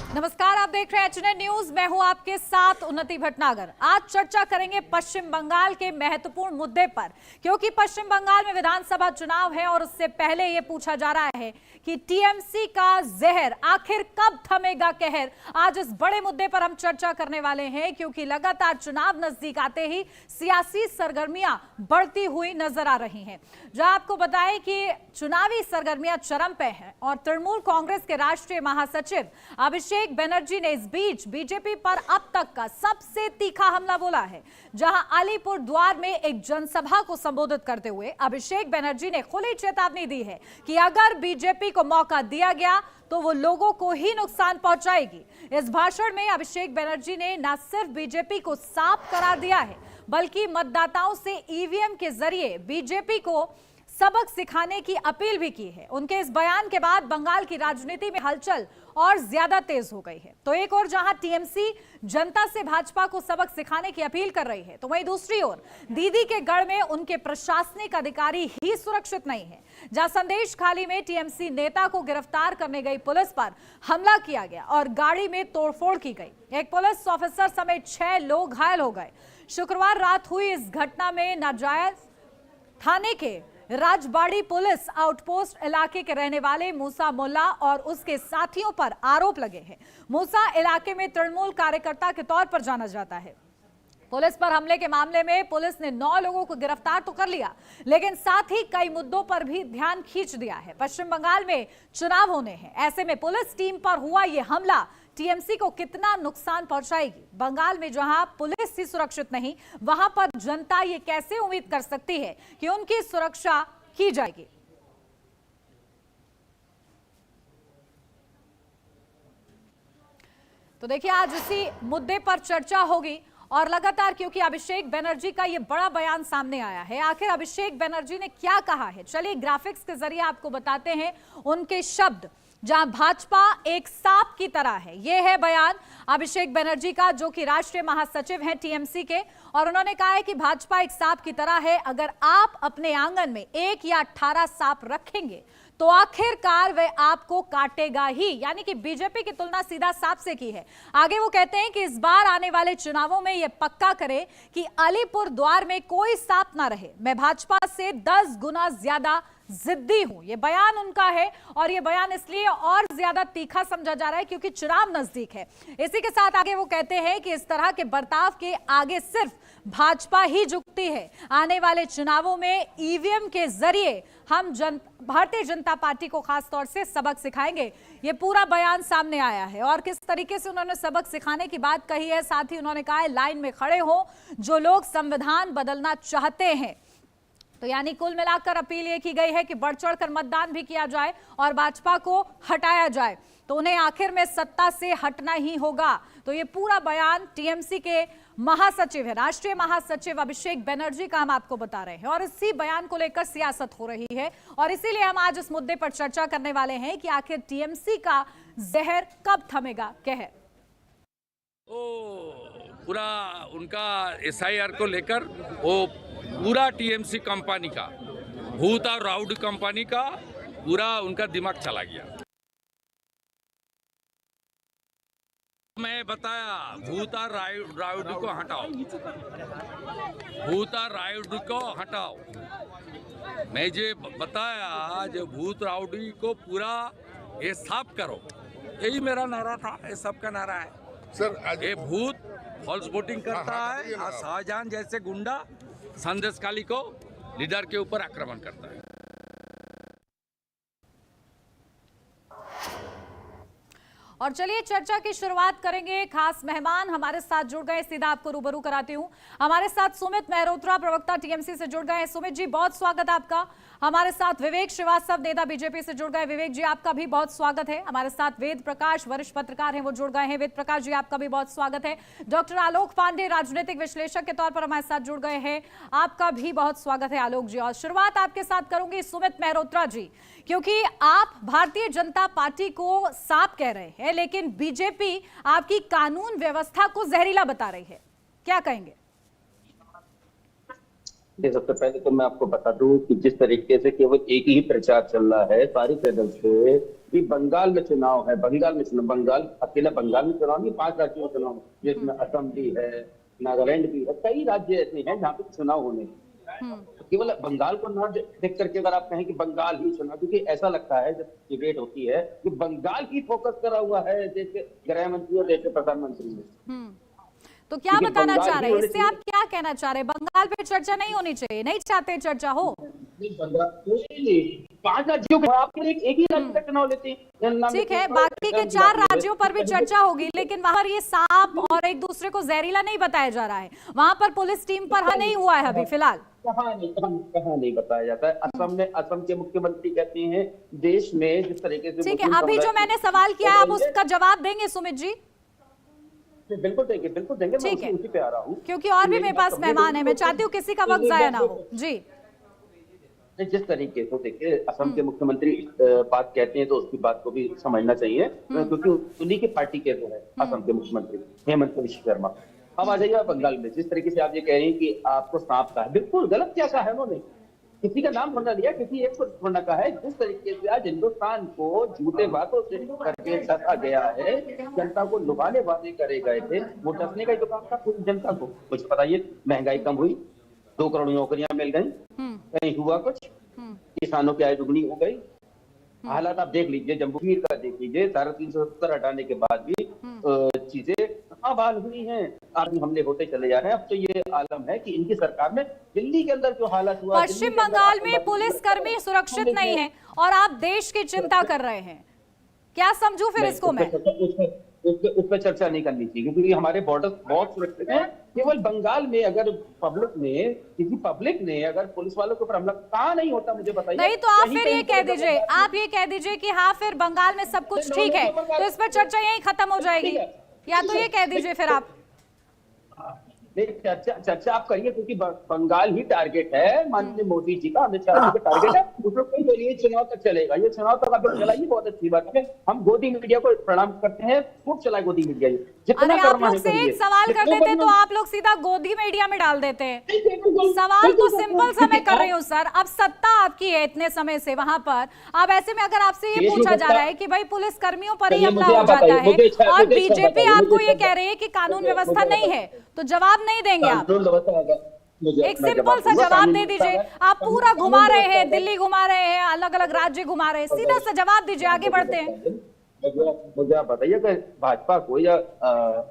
नमस्कार, आप देख रहे हैं एचएनएन न्यूज। मैं हूं आपके साथ उन्नति भटनागर। आज चर्चा करेंगे पश्चिम बंगाल के महत्वपूर्ण मुद्दे पर, क्योंकि पश्चिम बंगाल में विधानसभा चुनाव है और उससे पहले यह पूछा जा रहा है कि टीएमसी का जहर आखिर कब थमेगा कहर। आज इस बड़े मुद्दे पर हम चर्चा करने वाले हैं, क्योंकि लगातार चुनाव नजदीक आते ही सियासी सरगर्मियां बढ़ती हुई नजर आ रही हैं। जहां आपको बताएं कि चुनावी सरगर्मियां चरम पे हैं और तृणमूल कांग्रेस के राष्ट्रीय महासचिव अभिषेक बनर्जी ने इस बीच बीजेपी पर अब तक का सबसे तीखा हमला बोला है। जहां अलीपुर द्वार में एक जनसभा को संबोधित करते हुए अभिषेक बनर्जी ने खुली चेतावनी दी है कि अगर बीजेपी को मौका दिया गया तो वो लोगों को ही नुकसान पहुंचाएगी। इस भाषण में अभिषेक बनर्जी ने न सिर्फ बीजेपी को साफ करार दिया है, बल्कि मतदाताओं से ईवीएम के जरिए बीजेपी को सबक सिखाने की अपील भी की है। उनके इस बयान के बाद बंगाल की राजनीति में हलचल और ज्यादा तेज हो गई है। तो एक ओर जहां टीएमसी जनता से भाजपा को सबक सिखाने की अपील कर रही है, तो वहीं दूसरी ओर दीदी के गढ़ में उनके प्रशासनिक अधिकारी ही सुरक्षित नहीं है। जहां संदेश खाली में टीएमसी नेता को गिरफ्तार करने गई पुलिस पर हमला किया गया और गाड़ी में तोड़फोड़ की गई। एक पुलिस ऑफिसर समेत 6 लोग घायल हो गए। शुक्रवार रात हुई इस घटना में नाजायज थाने के राजबाड़ी पुलिस आउटपोस्ट इलाके के रहने वाले मूसा मुल्ला और उसके साथियों पर आरोप लगे हैं। मूसा इलाके में तृणमूल कार्यकर्ता के तौर पर जाना जाता है। पुलिस पर हमले के मामले में पुलिस ने 9 लोगों को गिरफ्तार तो कर लिया, लेकिन साथ ही कई मुद्दों पर भी ध्यान खींच दिया है। पश्चिम बंगाल में चुनाव होने हैं, ऐसे में पुलिस टीम पर हुआ यह हमला टीएमसी को कितना नुकसान पहुंचाएगी। बंगाल में जहां पुलिस ही सुरक्षित नहीं, वहां पर जनता ये कैसे उम्मीद कर सकती है कि उनकी सुरक्षा की जाएगी। तो देखिए, आज इसी मुद्दे पर चर्चा होगी और लगातार, क्योंकि अभिषेक बनर्जी का ये बड़ा बयान सामने आया है। आखिर अभिषेक बनर्जी ने क्या कहा है, चलिए ग्राफिक्स के जरिए आपको बताते हैं उनके शब्द। जहां भाजपा एक सांप की तरह है, यह है बयान अभिषेक बनर्जी का, जो कि राष्ट्रीय महासचिव हैं टीएमसी के। और उन्होंने कहा है कि भाजपा एक सांप की तरह है, अगर आप अपने आंगन में 1 या 18 सांप रखेंगे तो आखिरकार वह आपको काटेगा ही। यानी कि बीजेपी की तुलना सीधा सांप से की है। आगे वो कहते हैं कि इस बार आने वाले चुनावों में यह पक्का करें कि अलीपुर द्वार में कोई सांप ना रहे। मैं भाजपा से 10 गुना ज्यादा जिद्दी हूं, यह बयान उनका है। और यह बयान इसलिए और ज्यादा तीखा समझा जा रहा है क्योंकि चुनाव नजदीक है। इसी के साथ आगे वो कहते हैं कि इस तरह के बर्ताव के आगे सिर्फ भाजपा ही झुकती है। आने वाले चुनावों में ईवीएम के जरिए हम भारतीय जनता पार्टी को खास तौर से सबक सिखाएंगे। ये पूरा बयान सामने आया है और किस तरीके से उन्होंने सबक सिखाने की बात कही है। साथ ही उन्होंने कहा है, लाइन में खड़े हो जो लोग संविधान बदलना चाहते हैं। तो यानी कुल मिलाकर अपील ये की गई है कि बढ़ चढ़कर मतदान भी किया जाए और भाजपा को हटाया जाए, तो उन्हें आखिर में सत्ता से हटना ही होगा। तो ये पूरा बयान टीएमसी के महासचिव है, राष्ट्रीय महासचिव अभिषेक बनर्जी का, हम आपको बता रहे हैं। और इसी बयान को लेकर सियासत हो रही है और इसीलिए हम आज इस मुद्दे पर चर्चा करने वाले हैं कि आखिर टीएमसी का जहर कब थमेगा कहर। पूरा उनका एसआईआर को लेकर वो पूरा टीएमसी कंपनी का, भूत और राउडी कंपनी का पूरा उनका दिमाग चला गया। मैं बताया भूत और राउडी को हटाओ, भूत और राउडी को हटाओ। मैं ये बताया जो भूत राउडी को पूरा ये साफ करो, यही मेरा नारा था। ये सबका नारा है सर। ये भूत फॉल्स वोटिंग करता है और शाहजहां जैसे गुंडा संदेशखाली को लीडर के ऊपर आक्रमण करता है। और चलिए चर्चा की शुरुआत करेंगे। खास मेहमान हमारे साथ जुड़ गए, सीधा आपको रूबरू कराती हूं। हमारे साथ सुमित मेहरोत्रा, प्रवक्ता टीएमसी से जुड़ गए। सुमित जी, बहुत स्वागत आपका। हमारे साथ विवेक श्रीवास्तव, नेता बीजेपी से जुड़ गए। विवेक जी, आपका भी बहुत स्वागत है। हमारे साथ वेद प्रकाश, वरिष्ठ पत्रकार हैं, वो जुड़ गए हैं। वेद प्रकाश जी, आपका भी बहुत स्वागत है। डॉक्टर आलोक पांडे, राजनीतिक विश्लेषक के तौर पर हमारे साथ जुड़ गए हैं, आपका भी बहुत स्वागत है आलोक जी। और शुरुआत आपके साथ करूंगी सुमित मेहरोत्रा जी, क्योंकि आप भारतीय जनता पार्टी को सांप कह रहे हैं, लेकिन बीजेपी आपकी कानून व्यवस्था को जहरीला बता रही है, क्या कहेंगे? ये सबसे पहले तो मैं आपको बता दूं कि जिस तरीके से केवल एक ही प्रचार चल रहा है सारी पैदल से कि बंगाल में चुनाव है, बंगाल में चुनाव, बंगाल अकेला बंगाल में चुनाव नहीं, 5 राज्यों में चुनाव, जिसमें असम भी है, नागालैंड भी है, कई राज्य ऐसे हैं जहाँ पे चुनाव होने हैं। केवल बंगाल को ना देख करके अगर आप कहें कि बंगाल ही चुनाव, क्योंकि ऐसा लगता है जब डिबेट होती है कि बंगाल ही फोकस करा हुआ है देश के गृह मंत्री और देश के प्रधानमंत्री ने। तो क्या बताना चाह रहे हैं इससे, आप क्या कहना चाह रहे हैं? बंगाल पे चर्चा नहीं होनी चाहिए, नहीं चाहते चर्चा हो? नहीं, 5 राज्यों के आप एक ही राज्य का चुनाव लेते हैं, ठीक है, बाकी के 4 राज्यों पर भी चर्चा होगी, लेकिन वहां पर ये सांप और एक दूसरे को जहरीला नहीं बताया जा रहा है। वहां पर पुलिस टीम पर हाँ नहीं हुआ है अभी फिलहाल। कहाँ नहीं बताया जाता है। असम के मुख्यमंत्री कहते हैं देश में जिस तरीके से, ठीक है, अभी जो मैंने सवाल किया है आप उसका जवाब देंगे सुमित जी? बिल्कुल देंगे, बिल्कुल देंगे। ठीक है, उसी पे आ रहा हूँ क्योंकि और भी मेरे पास मेहमान है, मैं चाहती हूँ किसी का वक्त जाया ना हो जी। जिस तरीके से देखिए असम के मुख्यमंत्री बात कहते हैं तो उसकी बात को भी समझना चाहिए, क्योंकि उन्हीं की पार्टी के जो है असम के मुख्यमंत्री हेमंत बिश्व शर्मा। अब आ जाइए बंगाल में, जिस तरीके से आप ये कह रहे हैं कि आपको सांप का है, बिल्कुल गलत क्या कहा है उन्होंने, किसी का नाम थोड़ा लिया, किसी एक को थोड़ा कहा है। जिस तरीके से आज हिंदुस्तान को झूठे बातों से करके डसा गया है, जनता को लुभाने वादे करे गए थे, वो डसने का ही तो काम था पूरी जनता को। कुछ बताइए, महंगाई कम हुई, 2 करोड़ नौकरियां मिल गई, कहीं हुआ कुछ? किसानों की आय दुगनी हो गई। हालात आप देख लीजिए, जम्मू कश्मीर का देख लीजिए, धारा 370 हटाने के बाद भी चीजें कहाँ बहाल हुई हैं, आदमी हमले होते चले जा रहे हैं। अब तो ये आलम है कि इनकी सरकार में दिल्ली के अंदर जो हालत हुआ, पश्चिम बंगाल में पुलिसकर्मी सुरक्षित नहीं है और आप देश की चिंता कर रहे हैं, क्या समझूं फिर इसको मैं? उस पर चर्चा नहीं करनी चाहिए, क्योंकि हमारे बॉर्डर बहुत सुरक्षित हैं। केवल बंगाल में अगर किसी पब्लिक ने अगर पुलिस वालों के ऊपर हमला कहाँ नहीं होता, मुझे बताइए। नहीं तो आप फिर ये कह दीजिए, आप ये कह दीजिए कि हाँ फिर बंगाल में सब कुछ ठीक है, तो इस पर चर्चा यहीं खत्म हो जाएगी, या तो ये कह दीजिए फिर आप। चर्चा आप करिए, क्योंकि बंगाल ही टारगेट है माननीय मोदी जी का, अमित शाह जी का टारगेट है। उसमें कोई बोलिए चुनाव तक चलेगा, ये चुनाव तक आप चलाइए, बहुत अच्छी बात है। हम गोदी मीडिया को प्रणाम करते हैं, खूब चलाए गोदी मीडिया, जितना आप लोग से एक सवाल कर देते तो आप लोग सीधा गोदी मीडिया में डाल देते हैं। सवाल तो सिंपल सा मैं कर रही हूँ सर, अब सत्ता आपकी है इतने समय से वहां पर, अब ऐसे में अगर आपसे ये पूछा जा रहा है कि भाई पुलिस कर्मियों पर ही हमला हो जाता है और बीजेपी आपको ये कह रही है कि कानून व्यवस्था नहीं है, तो जवाब नहीं देंगे आप? एक सिंपल सा जवाब दे दीजिए। आप पूरा घुमा रहे हैं, दिल्ली घुमा रहे हैं, अलग अलग राज्य घुमा रहे हैं, सीधा सा जवाब दीजिए, आगे बढ़ते हैं। मुझे आप बताइए कि भाजपा को या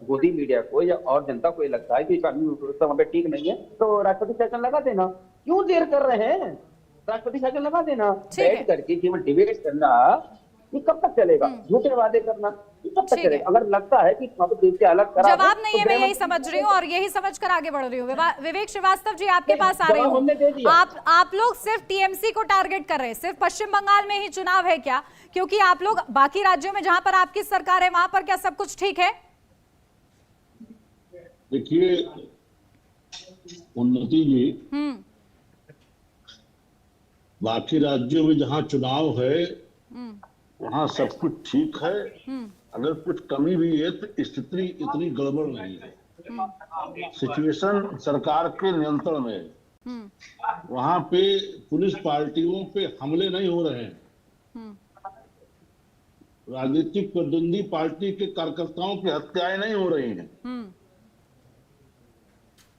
गोदी मीडिया को या और जनता को ये लगता है कि कानून व्यवस्था वहां पे ठीक नहीं है, तो राष्ट्रपति शासन लगा देना, क्यों देर कर रहे हैं? राष्ट्रपति शासन लगा देना, बैठ करके केवल डिबेट करना, ये कब तक चलेगा? झूठे वादे करना कब तक चलेगा? अगर लगता है कि अलग जवाब नहीं है, मैं यही समझ रही हूँ और यही समझकर आगे बढ़ रही हूँ। विवेक श्रीवास्तव जी आपके पास आ रही हूँ। आप लोग सिर्फ टीएमसी को टारगेट कर रहे हैं, सिर्फ पश्चिम बंगाल में ही चुनाव है क्या? क्योंकि आप लोग बाकी राज्यों में जहां पर आपकी सरकार है वहां पर क्या सब कुछ ठीक है? देखिए उन्नति जी, बाकी राज्यों में जहां चुनाव है वहां सब कुछ ठीक है। अगर कुछ कमी भी है तो स्थिति इतनी गड़बड़ नहीं है, सिचुएशन सरकार के नियंत्रण में है। वहां पे पुलिस पार्टियों पे हमले नहीं हो रहे हैं, राजनीतिक प्रतिद्वंदी पार्टी के कार्यकर्ताओं की हत्याएं नहीं हो रही हैं।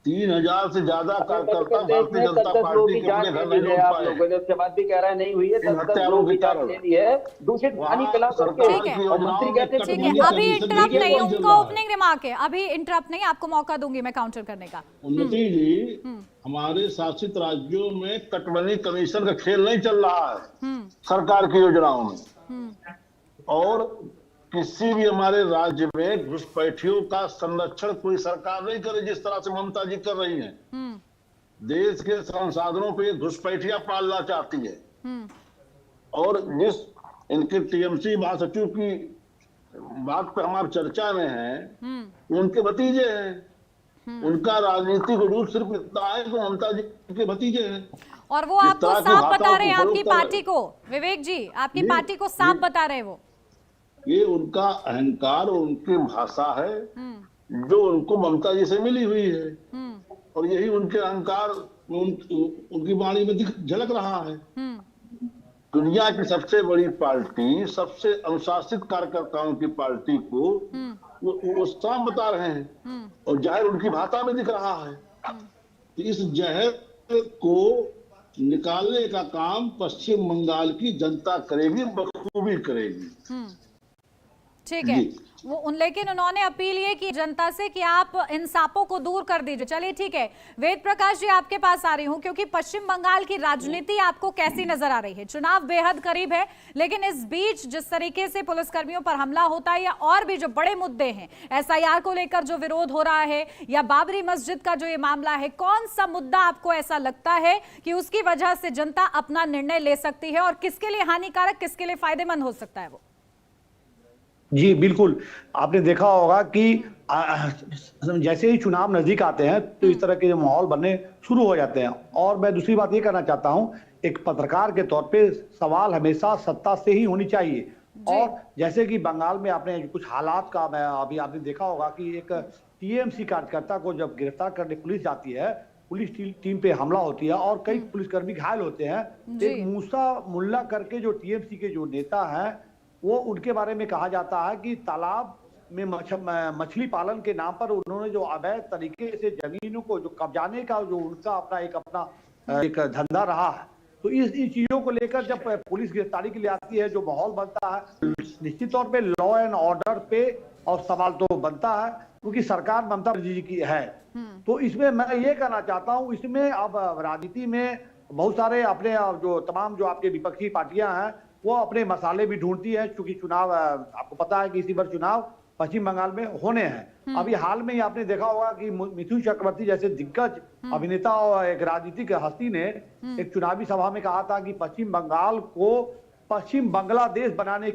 3000 से ज्यादा कार्यकर्ता भारतीय जनता पार्टी के अपने घर नहीं लौट पाए, उसके बाद भी कह रहा है नहीं हुई है। हत्यारों के कारण दूषित पानी पिला करके मंत्री कहते हैं। ठीक है, अभी इंटरप्ट नहीं, उनका ओपनिंग रिमार्क है, अभी इंटरप्ट नहीं, आपको मौका दूंगी मैं काउंटर करने का। उन्नति जी, हमारे शासित राज्यों में कटबनी कमीशन का खेल नहीं चल रहा है सरकार की योजनाओं में, और किसी भी हमारे राज्य में घुसपैठियों का संरक्षण कोई सरकार नहीं करे जिस तरह से ममता जी कर रही हैं। देश के संसाधनों पे घुसपैठियां पालना चाहती है, और जिस इनके टीएमसी महासचिव की बात पे हमारी चर्चा में है, उनके भतीजे हैं। उनका राजनीतिक रूप सिर्फ इतना है कि ममता जी के भतीजे हैं, और वो आपको साफ बता रहे हैं, आपकी पार्टी को। विवेक जी, आपकी पार्टी को साफ बता रहे हैं वो। ये उनका अहंकार और उनकी भाषा है जो उनको ममता जी से मिली हुई है, और यही उनके अहंकार उनकी वाणी में झलक रहा है। दुनिया की सबसे बड़ी पार्टी, सबसे अनुशासित कार्यकर्ताओं की पार्टी को वो साफ बता रहे हैं और जहर उनकी भाषा में दिख रहा है। तो इस जहर को निकालने का काम पश्चिम बंगाल की जनता करेगी, बखूबी करेगी। ठीक है, लेकिन उन्होंने अपील ये की जनता से कि आप इन सांपों को दूर कर दीजिए। चलिए ठीक है, वेद प्रकाश जी आपके पास आ रही हूं, क्योंकि पश्चिम बंगाल की राजनीति आपको कैसी नजर आ रही है? चुनाव बेहद करीब है, लेकिन इस बीच जिस तरीके से पुलिसकर्मियों पर हमला होता है या और भी जो बड़े मुद्दे हैं, SIR को लेकर जो विरोध हो रहा है या बाबरी मस्जिद का जो ये मामला है, कौन सा मुद्दा आपको ऐसा लगता है कि उसकी वजह से जनता अपना निर्णय ले सकती है और किसके लिए हानिकारक, किसके लिए फायदेमंद हो सकता है वो? जी बिल्कुल, आपने देखा होगा कि जैसे ही चुनाव नजदीक आते हैं तो इस तरह के जो माहौल बनने शुरू हो जाते हैं। और मैं दूसरी बात ये करना चाहता हूं, एक पत्रकार के तौर पे सवाल हमेशा सत्ता से ही होनी चाहिए। और जैसे कि बंगाल में आपने कुछ हालात का अभी आपने देखा होगा कि एक TMC कार्यकर्ता को जब गिरफ्तार करने पुलिस जाती है, पुलिस टीम पे हमला होती है और कई पुलिसकर्मी घायल होते हैं। एक मूसा मुल्ला करके जो TMC के जो नेता हैं, वो उनके बारे में कहा जाता है कि तालाब में मछली पालन के नाम पर उन्होंने जो अवैध तरीके से जमीनों को जो कब्जाने का जो उनका अपना एक धंधा रहा है, तो इस चीजों को लेकर जब पुलिस गिरफ्तारी के लिए आती है, जो माहौल बनता है, निश्चित तौर पे लॉ एंड ऑर्डर पे और सवाल तो बनता है, क्योंकि सरकार ममता बनर्जी जी की है। तो इसमें मैं ये कहना चाहता हूँ, इसमें अब राजनीति में बहुत सारे अपने जो तमाम जो आपके विपक्षी पार्टियां हैं, वो अपने मसाले भी ढूंढती है, क्योंकि चुनाव आपको पता है कि इसी बार चुनाव पश्चिम बंगाल में होने हैं। अभी हाल में ही आपने देखा होगा कि मिथुन चक्रवर्ती जैसे दिग्गज अभिनेता और एक राजनीतिक हस्ती ने एक चुनावी सभा में कहा था कि पश्चिम बंगाल को पश्चिम बांग्लादेश बनाने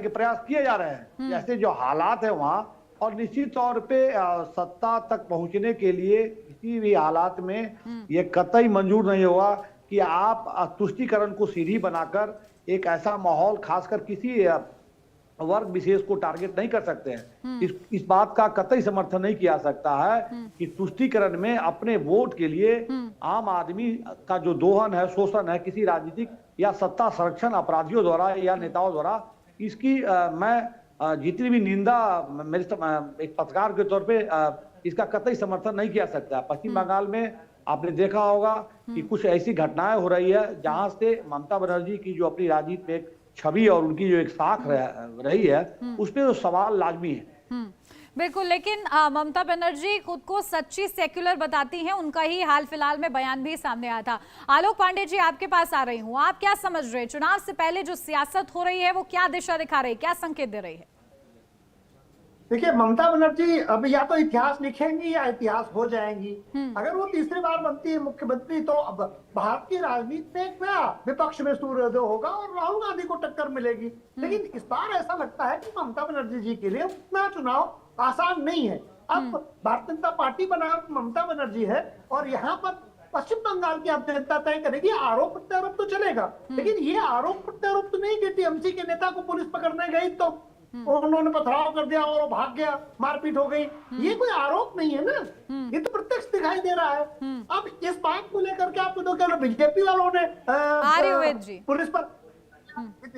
के प्रयास किए जा रहे हैं। जैसे जो हालात है वहां, और निश्चित तौर पे सत्ता तक पहुंचने के लिए किसी भी हालात में ये कतई मंजूर नहीं होगा कि आप तुष्टीकरण को सीढ़ी बनाकर एक ऐसा माहौल, खासकर किसी वर्ग विशेष को टारगेट नहीं कर सकते हैं। इस बात का कतई समर्थन नहीं किया सकता है कि तुष्टीकरण में अपने वोट के लिए आम आदमी का जो दोहन है, शोषण है किसी राजनीतिक या सत्ता संरक्षण अपराधियों द्वारा या नेताओं द्वारा, इसकी मैं जितनी भी निंदा मेरे एक पत्रकार के तौर पे इसका कतई समर्थन नहीं किया सकता। पश्चिम बंगाल में आपने देखा होगा कि कुछ ऐसी घटनाएं हो रही है जहां से ममता बनर्जी की जो अपनी राजनीति में छवि और उनकी जो एक साख रही है, उस पर तो सवाल लाजमी है। बिल्कुल, लेकिन ममता बनर्जी खुद को सच्ची सेक्युलर बताती हैं। उनका ही हाल फिलहाल में बयान भी सामने आया था। आलोक पांडे जी आपके पास आ रही हूँ, आप क्या समझ रहे हैं, चुनाव से पहले जो सियासत हो रही है वो क्या दिशा दिखा रही है, क्या संकेत दे रही है? देखिए, ममता बनर्जी अब या तो इतिहास लिखेंगी या इतिहास हो जाएंगी। अगर वो तीसरी बार बनती है मुख्यमंत्री, तो अब भारत की राजनीति में क्या विपक्ष में सूर्योदय होगा और राहुल गांधी को टक्कर मिलेगी। लेकिन इस बार ऐसा लगता है कि ममता बनर्जी जी के लिए उतना चुनाव आसान नहीं है। अब भारतीय जनता पार्टी बना ममता बनर्जी है और यहाँ पर पश्चिम बंगाल की अब जनता तय करेगी। आरोप प्रत्यारोप तो चलेगा, लेकिन ये आरोप प्रत्यारोप तो नहीं कि TMC के नेता को पुलिस पकड़ने गई तो उन्होंने पथराव कर दिया और वो भाग गया, मारपीट हो गई, ये कोई आरोप नहीं है ना, ये तो प्रत्यक्ष दिखाई दे रहा है। अब इस बात को लेकर के आपको तो क्या बीजेपी वालों ने पुलिस पर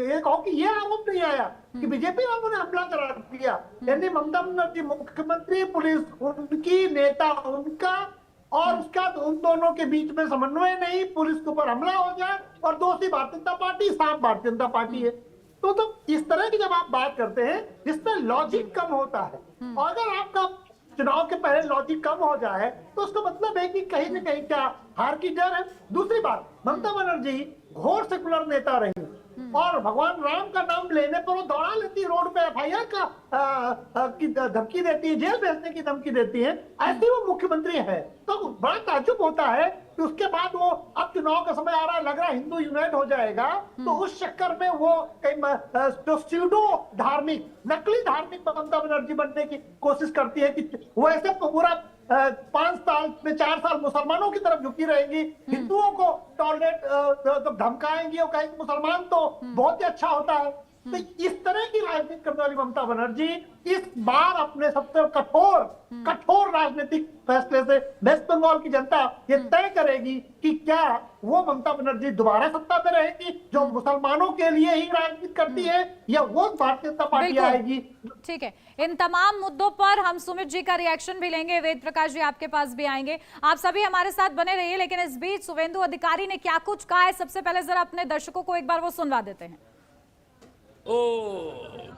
ये कहो कि ये आरोप नहीं आया कि बीजेपी वालों ने हमला करा दिया, यानी ममता बनर्जी मुख्यमंत्री, पुलिस उनकी, नेता उनका, और उसका उन दोनों के बीच में समन्वय नहीं, पुलिस के ऊपर हमला हो जाए और दोषी भारतीय जनता पार्टी, साफ भारतीय जनता पार्टी है। तो इस तरह की जब आप बात करते हैं जिसमें लॉजिक कम होता है, और अगर आपका चुनाव के पहले लॉजिक कम हो जाए तो उसका मतलब है कि कहीं न कहीं क्या हार की डर है। दूसरी बात, ममता बनर्जी घोर सेकुलर नेता रही और भगवान राम का नाम लेने पर वो दौड़ा लेती, रोड पे FIR की धमकी देती है, जेल भेजने की धमकी देती है, ऐसे वो मुख्यमंत्री है। तो बड़ा ताज्जुब होता है कि उसके बाद वो अब चुनाव का समय आ रहा है, लग रहा है हिंदू यूनाइट हो जाएगा, तो उस चक्कर में वो कई स्यूडो धार्मिक, नकली धार्मिक ममता बनर्जी बनने की कोशिश करती है कि वो ऐसे पूरा 5 साल में 4 साल मुसलमानों की तरफ झुकी रहेंगी, हिंदुओं को टॉलरेट धमकाएंगी और कहेंगे मुसलमान तो बहुत ही अच्छा होता है। तो इस तरह की राजनीति करने वाली ममता बनर्जी इस बार अपने सबसे कठोर राजनीतिक फैसले से वेस्ट बंगाल की जनता ये तय करेगी कि क्या वो ममता बनर्जी दोबारा सत्ता में रहेगी जो मुसलमानों के लिए ही राजनीति करती है, या वो भारतीय जनता पार्टी आएगी। ठीक है, इन तमाम मुद्दों पर हम सुमित जी का रिएक्शन भी लेंगे। वेद प्रकाश जी आपके पास भी आएंगे, आप सभी हमारे साथ बने रहिए। लेकिन इस बीच शुभेंदु अधिकारी ने क्या कुछ कहा है, सबसे पहले जरा अपने दर्शकों को एक बार वो सुनवा देते हैं। वो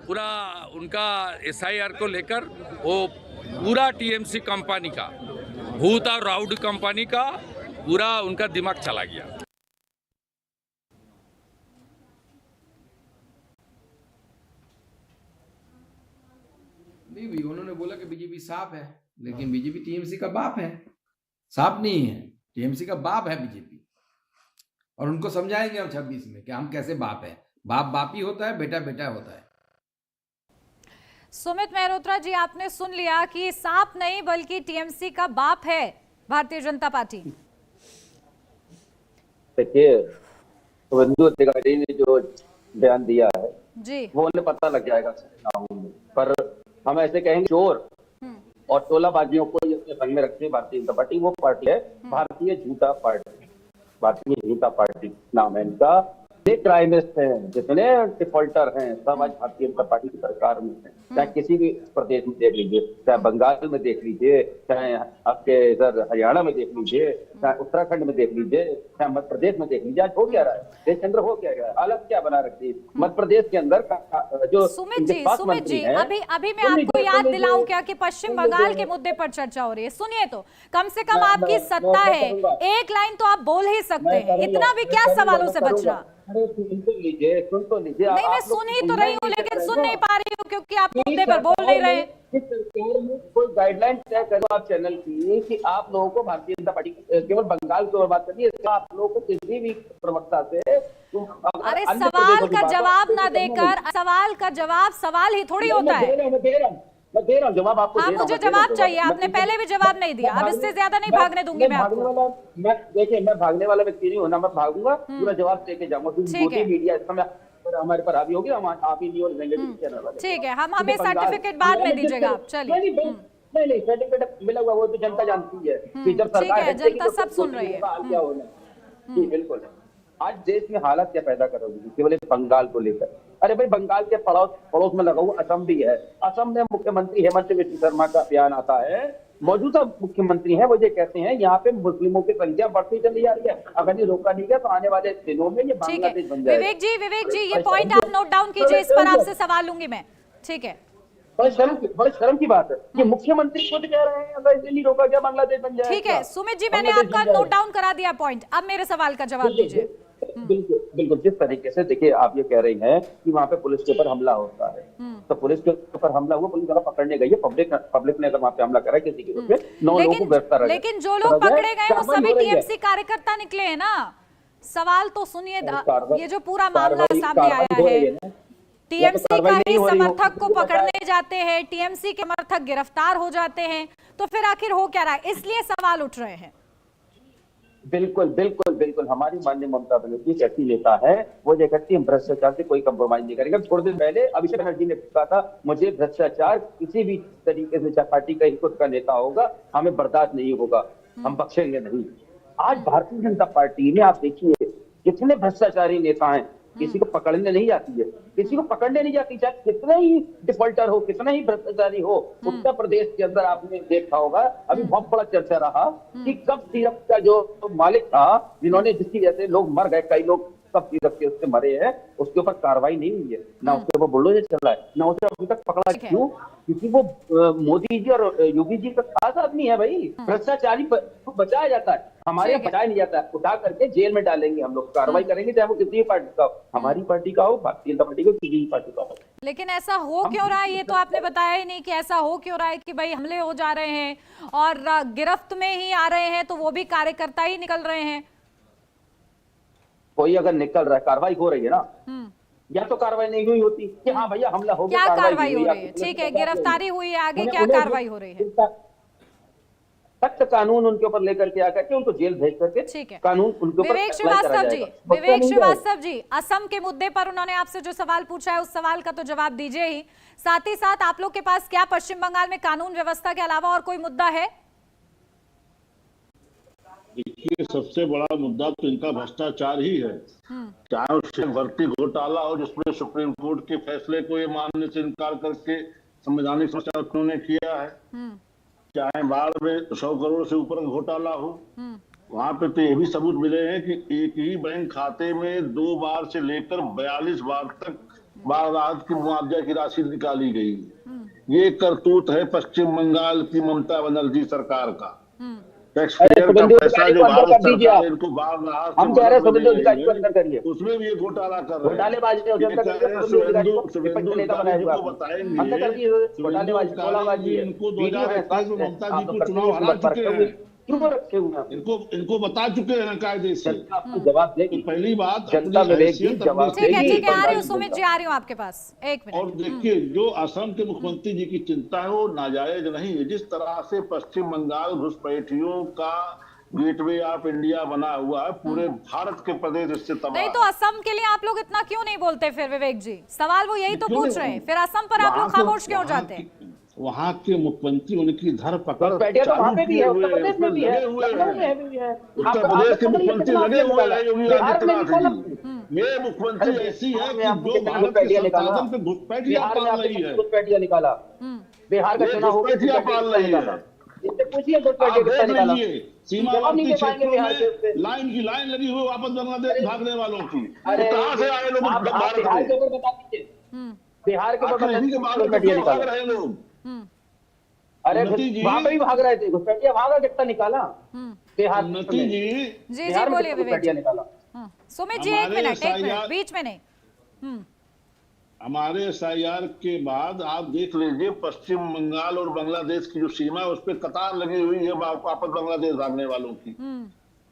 पूरा उनका SIR को लेकर वो पूरा TMC कंपनी का, भूत और राउड कंपनी का पूरा उनका दिमाग चला गया। नहीं भी उन्होंने बोला कि बीजेपी साफ है, लेकिन बीजेपी TMC का बाप है, साफ नहीं है। TMC का बाप है बीजेपी, और उनको समझाएंगे हम 26 में कि हम कैसे बाप है। बाप बाप ही होता है, बेटा बेटा होता है। सुमित मेहरोत्रा जी, आपने सुन लिया कि साफ नहीं बल्कि TMC का बाप है भारतीय जनता पार्टी। देखिए, शुभेंदु अधिकारी ने जो बयान दिया है जी, वो उन्हें पता लग जाएगा, पर हम ऐसे कहेंगे चोर और टोलाबाजियों को अपने संग में रखती है भारतीय जनता पार्टी। वो पार्टी है भारतीय जनता पार्टी, भारतीय जनता पार्टी नाम है इनका। ये क्राइमिस्ट हैं, जितने डिफॉल्टर हैं सब आज भारतीय जनता पार्टी की सरकार में हैं। चाहे किसी भी प्रदेश में देख लीजिए, चाहे बंगाल में देख लीजिए, चाहे आपके इधर हरियाणा में देख लीजिए, चाहे उत्तराखंड में देख लीजिए, चाहे मध्य प्रदेश में देख लीजिए। आज हो क्या रहा है देश के अंदर, हो क्या गया, हालत क्या बना रखी है मध्य प्रदेश के अंदर जो सुमित जी अभी मैं आपको याद दिलाऊं क्या कि पश्चिम बंगाल के मुद्दे पर चर्चा हो रही है। सुनिए तो, कम से कम आपकी सत्ता है, एक लाइन तो आप बोल ही सकते हैं, इतना भी क्या सवालों से बचना। सुन तो लीजिए। नहीं, मैं सुन ही तो रही हूँ, लेकिन सुन नहीं पा रही हूँ क्योंकि आप मुद्दे पर बोल नहीं रहे। सरकार में कोई गाइडलाइन तय करो आप चैनल की कि आप लोगों को भारतीय जनता पार्टी केवल बंगाल की बात करनी है, आप लोगों को किसी भी प्रवक्ता से अरे सवाल का जवाब ना देकर, सवाल का जवाब सवाल ही थोड़ी होता है। मैं दे रहा हूँ जवाब आपको। हाँ, मुझे जवाब चाहिए, आपने पहले भी जवाब नहीं दिया, अब इससे ज्यादा नहीं भागने दूंगी मैं आपको। देखिए, मैं भागने वाला व्यक्ति नहीं हूँ ना, मैं भागूंगा पूरा जवाब देके जाऊंगा। मोदी मीडिया इस समय हमारे पर हावी होगी, हम आप ही नहीं और चैनल वाले। ठीक है, हम हमें सर्टिफिकेट बाद में दीजिएगा आप। चलिए, नहीं सर्टिफिकेट मिला हुआ वो तो जनता जानती है कि जब सरकार जनता सब सुन रही है क्या होना। जी बिल्कुल। आज देश में हालत क्या पैदा करोगी केवल एक बंगाल को लेकर। अरे भाई, बंगाल के पड़ोस में लगा हुआ असम भी है। असम में मुख्यमंत्री हेमंत बिस्वा शर्मा का बयान आता है, मौजूदा मुख्यमंत्री है, वो ये कहते हैं यहाँ पे मुस्लिमों की संख्या बढ़ती चली जा रही है, अगर ये रोका नहीं गया तो आने वाले दिनों में ये बांग्लादेश बन जाएगा। विवेक जी ये पॉइंट आप नोट डाउन कीजिए, इस पर आपसे सवाल लूंगी मैं। ठीक है, बड़े शर्म की बात है कि मुख्यमंत्री खुद कह रहे हैं अगर इसे नहीं रोका गया बांग्लादेश बन जाएगा। ठीक है सुमित जी, मैंने आपका नोट डाउन करा दिया पॉइंट, अब मेरे सवाल का जवाब दीजिए। बिल्कुल जिस तरीके से देखिए आप ये कह रही हैं कि वहाँ पे पुलिस के ऊपर हमला होता है, तो पुलिस के ऊपर हमला हुआ, पुलिस पकड़ने गई है, पब्लिक ने अगर वहाँ पे हमला करा किसी के ऊपर 9 लोगों को गिरफ्तार, लेकिन जो लोग पकड़े गए वो सभी TMC कार्यकर्ता निकले हैं ना। सवाल तो सुनिए, ये जो पूरा मामला सामने आया है, TMC का ही समर्थक को पकड़ने जाते हैं, TMC के समर्थक गिरफ्तार हो जाते हैं, तो फिर आखिर हो क्या रहा है, इसलिए सवाल उठ रहे हैं। बिल्कुल हमारी माननीय ममता बनर्जी एक ऐसी नेता है, वो ये कहती है भ्रष्टाचार से कोई कंप्रोमाइज नहीं करेंगे। थोड़े दिन पहले अभिषेक बनर्जी ने कहा था, मुझे भ्रष्टाचार किसी भी तरीके से, चाहे पार्टी का ही खुद का नेता होगा, हमें बर्दाश्त नहीं होगा, हम बख्शेंगे नहीं। आज भारतीय जनता पार्टी में आप देखिए कितने भ्रष्टाचारी नेता हैं, किसी को पकड़ने नहीं जाती है, किसी को पकड़ने नहीं जाती, चाहे कितना ही डिफॉल्टर हो, कितना ही भ्रष्टाचारी हो। उत्तर प्रदेश के अंदर आपने देखा होगा, अभी बहुत बड़ा चर्चा रहा कि कब सीरप का जो मालिक था, जिन्होंने जिसकी वजह से लोग मर गए, कई लोग कब सीरप के उससे मरे हैं, उसके ऊपर कार्रवाई नहीं हुई है, ना उसके ऊपर बुलडोजर चल रहा है, ना उसे अभी तक पकड़ा। क्यों? क्योंकि वो मोदी जी और योगी जी का खास आदमी है भाई। भ्रष्टाचारी को बचाया जाता है, हमारे यहाँ बचाया नहीं जाता है, उठा करके जेल में डालेंगे हम लोग, कार्रवाई करेंगे, चाहे वो किसी भी पार्टी का हो, हमारी पार्टी का हो, भारतीय जनता पार्टी का, किसी भी पार्टी का हो। लेकिन ऐसा हो क्यों रहा है, ये तो आपने बताया ही नहीं कि ऐसा हो क्यों रहा है कि भाई हमले हो जा रहे हैं और गिरफ्त में ही आ रहे हैं, तो वो भी कार्यकर्ता ही निकल रहे हैं। कोई अगर निकल रहा है, कार्रवाई हो रही है ना, या तो कार्रवाई नहीं हुई होती कि हाँ भैया हमला हो गया, क्या कार्रवाई हो रही है, ठीक है, गिरफ्तारी हुई है, आगे क्या कार्रवाई हो रही है? सख्त कानून उनके ऊपर लेकर के आकर के उनको जेल भेज करके ठीक है। कानून उनके ऊपर विवेक अप्लाई करा श्रीवास्तव जी, जाएगा। विवेक श्रीवास्तव जी, असम के मुद्दे पर उन्होंने आपसे जो सवाल पूछा है उस सवाल का तो जवाब दीजिए ही। साथ ही साथ आप लोग के पास क्या पश्चिम बंगाल में कानून व्यवस्था के अलावा और कोई मुद्दा है? देखिए, सबसे बड़ा मुद्दा तो इनका भ्रष्टाचार ही है। चाहे उससे भर्ती घोटाला हो, जिसमें सुप्रीम कोर्ट के फैसले को ये मानने से इनकार करके संवैधानिक समस्या उन्होंने किया है, चाहे बाढ़ में 100 करोड़ से ऊपर घोटाला हो, वहां पे तो ये भी सबूत मिले हैं कि एक ही बैंक खाते में 2 बार से लेकर 42 बार तक बाढ़ राहत की मुआवजा की राशि निकाली गई। ये करतूत है पश्चिम बंगाल की ममता बनर्जी सरकार का। टैक्सपेयर का पैसा जो भारत सरकार इनको बाढ़ राहत हम कह रहे हैं सुवेंदु अधिकारी को अंदर करिए, उसमें भी ये घोटाला कर रहे हैं। घोटालेबाजी को बताएंगे इनको 2021 में ममता जी को चुनाव हरा चुके हैं, इनको बता चुके हैं कायदे से। जवाब देगी पहली बात, जनता मिलेगी, जवाब ठीक है, देगी। ठीक है, आ रही हूँ सुमित जी, आ रही हूँ आपके पास, एक मिनट। और देखिए, जो असम के मुख्यमंत्री जी की चिंता है वो नाजायज नहीं है। जिस तरह से पश्चिम बंगाल घुसपैठियों का गेटवे ऑफ इंडिया बना हुआ है, पूरे भारत के प्रदेश इससे तबाह। नहीं तो असम के लिए आप लोग इतना क्यों नहीं बोलते फिर विवेक जी? सवाल वो यही तो पूछ रहे हैं, फिर असम पर आप लोग खामोश क्यों जाते हैं? वहाँ के मुख्यमंत्री उनकी धरपकड़ तो वहाँ पे भी है, उत्तर प्रदेश में भी है, लगे हुए लखनऊ में भी है। उत्तर प्रदेश के मुख्यमंत्री लगे हुए हैं योगी आदित्यनाथ जी। ये मुख्यमंत्री ऐसी है कि जो भारत के संसाधन पे घुसपैठियां पाल रही है, घुसपैठिया निकाला। बिहार का चुनाव हो गया, घुसपैठियां पाल रही है। इससे पूछिए घुसपैठिया कितना निकाला। सीमावर्ती क्षेत्रों में लाइन की लाइन लगी हुई वापस बांग्लादेश भागने वालों की। अरे कहाँ से आए लोग भारत बिहार के में? ऊपर बता दीजिए, बिहार के ऊपर इन्हीं के बाद घुसपैठिया भाग निकाला। रहे लोग। अरे उन्नति जी, वहां पे भी भाग रहे थे, घुसपैठिया भागा कितना निकाला बिहार में। उन्नति जी, जी बिहार में बोलिए विवेक घुसपैठिया जी। निकाला। सुमित जी, एक मिनट, बीच में नहीं। हमारे SIR के बाद आप देख लीजिए, पश्चिम बंगाल और बांग्लादेश की जो सीमा है उस पर कतार लगी हुई है वापस बांग्लादेश भागने वालों की।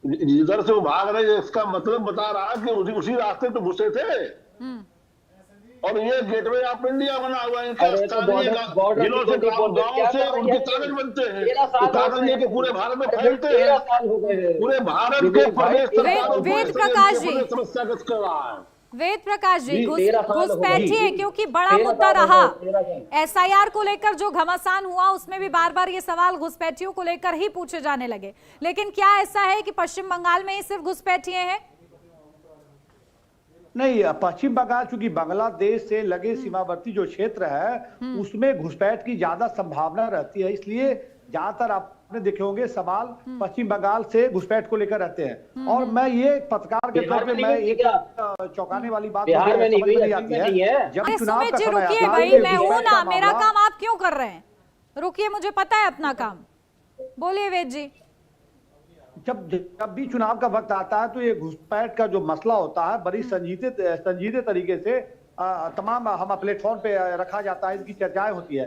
जिधर से वो भाग रहे हैं, इसका मतलब बता रहा है कि उसी रास्ते तो घुसे थे। और ये गेटवे ऑफ इंडिया बना हुआ है। जिलों से गाँव से उनके कागज बनते हैं, तो कागज लेके पूरे भारत में फैलते हैं। पूरे भारत के प्रदेश सरकारों को वेद प्रकाश जी, समस्या ग्रस्त कर रहा है। वेद प्रकाश जी, घुसपैठिए क्योंकि बड़ा मुद्दा रहा, SIR को लेकर जो घमासान हुआ उसमें भी बार बार ये सवाल घुसपैठियों को लेकर ही पूछे जाने लगे। लेकिन क्या ऐसा है कि पश्चिम बंगाल में ही सिर्फ घुसपैठिए हैं? नहीं, पश्चिम बंगाल चूंकि बांग्लादेश से लगे सीमावर्ती जो क्षेत्र है उसमें घुसपैठ की ज्यादा संभावना रहती है, इसलिए ज्यादातर आपने देखे होंगे सवाल पश्चिम बंगाल से घुसपैठ को लेकर रहते हैं। और मैं ये पत्रकार के तौर पे मैं एक चौंकाने वाली बात बिहार में नहीं आती है, जब चुनाव का समय रुकिए भाई, मैं हूं ना, मेरा काम आप क्यों कर रहे हैं? रुकिए, मुझे पता है अपना काम। बोलिए वेद जी। जब भी चुनाव का वक्त आता है तो ये घुसपैठ का जो मसला होता है बड़ी संजीदे तरीके से तमाम हम प्लेटफॉर्म पे रखा जाता है, इसकी चर्चाएं होती है।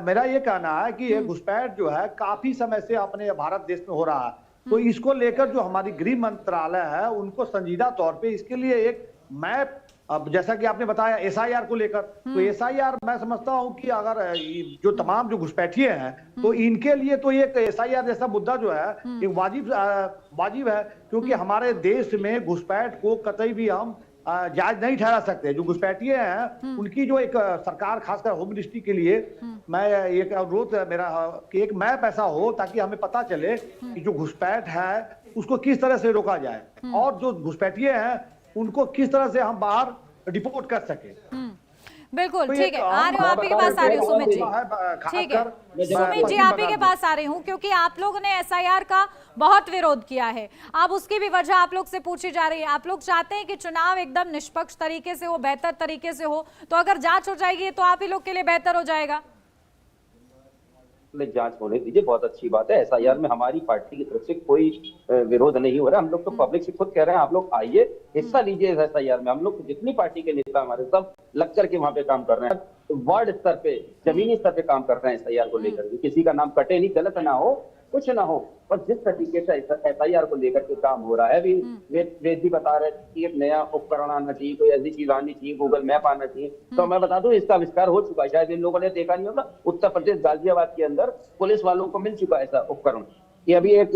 मेरा ये कहना है कि ये घुसपैठ जो है काफी समय से अपने भारत देश में हो रहा है, तो इसको लेकर जो हमारी गृह मंत्रालय है उनको संजीदा तौर पे इसके लिए एक मैप, अब जैसा कि आपने बताया SIR को लेकर, तो SIR मैं समझता हूं कि अगर जो तमाम जो घुसपैठिए हैं तो इनके लिए तो एक SIR जैसा मुद्दा जो है एक वाजिब है, क्योंकि हमारे देश में घुसपैठ को कतई भी हम जायज नहीं ठहरा सकते। जो घुसपैठिए हैं उनकी जो एक सरकार खासकर होम मिनिस्ट्री के लिए मैं एक अनुरोध मेरा कि एक मैप ऐसा हो ताकि हमें पता चले कि जो घुसपैठ है उसको किस तरह से रोका जाए और जो घुसपैठिए हैं उनको किस तरह से हम बाहर डिपोर्ट कर सके। बिल्कुल ठीक है, आ रही हूँ आप ही के पास आ रही हूँ सुमित जी। ठीक है सुमित जी, आप ही के पास आ रही हूँ क्योंकि आप लोगों ने SIR का बहुत विरोध किया है। अब उसकी भी वजह आप लोग से पूछी जा रही है। आप लोग चाहते हैं कि चुनाव एकदम निष्पक्ष तरीके से हो, बेहतर तरीके से हो, तो अगर जांच हो जाएगी तो आप ही लोग के लिए बेहतर हो जाएगा। जांच होने दीजिए, बहुत अच्छी बात है। SIR में हमारी पार्टी की तरफ से कोई विरोध नहीं हो रहा है। हम लोग तो पब्लिक से खुद कह रहे हैं आप लोग आइए, हिस्सा लीजिए SIR में। हम लोग जितनी पार्टी के नेता हमारे सब लग करके वहां पे काम कर रहे हैं, वार्ड स्तर पे, जमीनी स्तर पे काम कर रहे हैं SIR को लेकर। किसी का नाम कटे नहीं, गलत ना हो, कुछ ना हो। और जिस तरीके से FIR को लेकर के काम हो रहा है, अभी वेद जी बता रहे थे कि एक नया उपकरण आना चाहिए, कोई ऐसी चीज आनी चाहिए, गूगल मैप आना चाहिए। तो मैं बता दूं, इसका आविष्कार हो चुका है, शायद इन लोगों ने देखा नहीं होगा। उत्तर प्रदेश गाजियाबाद के अंदर पुलिस वालों को मिल चुका है ऐसा उपकरण। ये अभी एक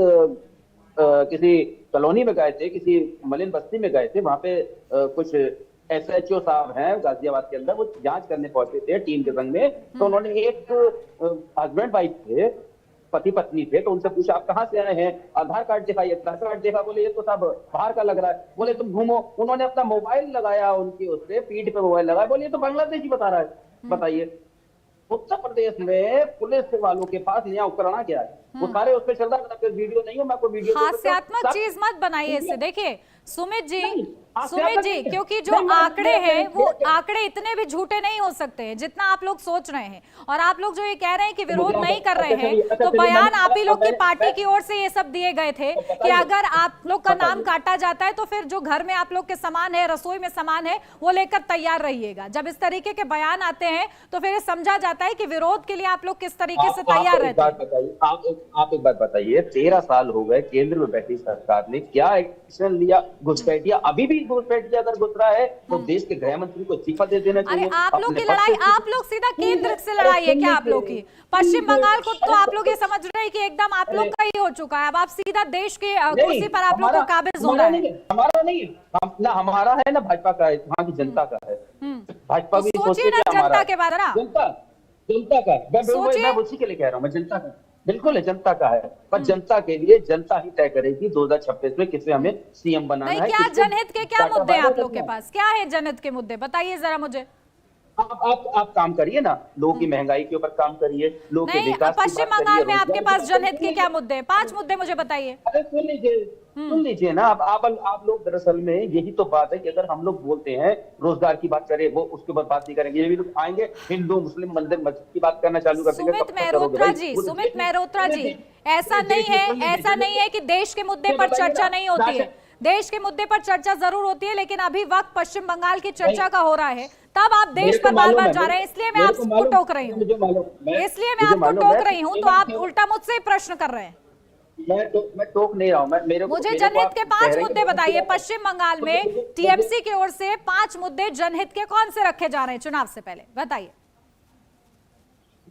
किसी कॉलोनी में गए थे, किसी मलिन बस्ती में गए थे, वहां पे कुछ SHO साहब हैं गाजियाबाद के अंदर, वो जांच करने पहुंचे थे टीम के संग में। तो उन्होंने एक हस्बैंड वाइफ थे, पति पत्नी थे, तो उनसे पूछा आप कहाँ से आए हैं, आधार कार्ड दिखाइए। आधार कार्ड देखा, बोले ये तो सब बाहर का लग रहा है। बोले तुम घूमो। उन्होंने अपना मोबाइल लगाया, उनकी उससे पीठ पे मोबाइल लगाया, बोले ये तो बांग्लादेशी बता रहा है। बताइए, उत्तर प्रदेश में पुलिस वालों के पास नया उपकरण क्या है, वो सारे उस पर चल रहा है। वीडियो नहीं हो, मैं आपको वीडियो हास्यात्मक चीज मत बनाइए इससे। देखिए सुमित जी, क्योंकि जो आंकड़े हैं वो आंकड़े इतने भी झूठे नहीं हो सकते हैं जितना आप लोग सोच रहे हैं। और आप लोग जो ये कह रहे हैं कि विरोध नहीं कर रहे हैं, तो बयान आप ही लोग की पार्टी की ओर से ये सब दिए गए थे कि अगर आप लोग का नाम काटा जाता है तो फिर जो घर में आप लोग के सामान है, रसोई में सामान है, वो लेकर तैयार रहिएगा। जब इस तरीके के बयान आते हैं तो फिर समझा जाता है कि विरोध के लिए आप लोग किस तरीके से तैयार रहते हैं। आप एक बात बताइए, 13 साल हो गए केंद्र में बैठी सरकार ने क्या एक्शन लिया? घुसपैठिया अभी भी घुसपैठिया अगर घुस रहा है तो देश के गृह मंत्री को इस्तीफा दे देना चाहिए। अरे आप लोग की लड़ाई, आप लोग सीधा केंद्र से लड़ाई है क्या आप लोग की? पश्चिम बंगाल को तो आप लोग ये समझ रहे हैं कि एकदम आप लोग का ही हो चुका है। अब आप सीधा देश के कुर्सी पर आप लोग को काबिज होना है। हमारा नहीं है, ना हमारा है ना भाजपा का है, वहाँ की जनता का है। भाजपा भी सोचिए ना जनता के बारे में, जनता का मैं उसी के लिए कह रहा हूँ, मैं जनता का बिल्कुल है, जनता का है। पर जनता के लिए जनता ही तय करेगी 2026 में किसे हमें CM बनाना है। क्या जनहित के क्या मुद्दे हैं आप लोग के पास? क्या है जनहित के मुद्दे, बताइए जरा मुझे। आप काम करिए ना, लोगों की महंगाई के ऊपर काम करिए, लोगों के विकास की पश्चिम बात बंगाल करिए, में आपके पास रोजगार जनहित के क्या मुद्दे हैं? 5 मुद्दे मुझे बताइए। अरे सुन लीजिए ना, आप लोग दरअसल में यही तो बात है कि अगर हम लोग बोलते हैं रोजगार की बात करें, वो उसके ऊपर बात नहीं करेंगे। ये भी लोग आएंगे हिंदू मुस्लिम मंदिर मस्जिद की बात करना चालू कर देंगे। सुमित मेहरोत्रा जी, ऐसा नहीं है कि देश के मुद्दे पर चर्चा नहीं होती है। देश के मुद्दे पर चर्चा जरूर होती है, लेकिन अभी वक्त पश्चिम बंगाल की चर्चा का हो रहा है, तब आप देश पर बार बार जा रहे हैं, इसलिए मैं आपको टोक रही हूँ। तो आप उल्टा मुझसे प्रश्न कर रहे हैं। मैं टोक नहीं रहा हूँ। मुझे जनहित के 5 मुद्दे बताइए। पश्चिम बंगाल में TMC की ओर से 5 मुद्दे जनहित के कौन से रखे जा रहे हैं चुनाव से पहले, बताइए।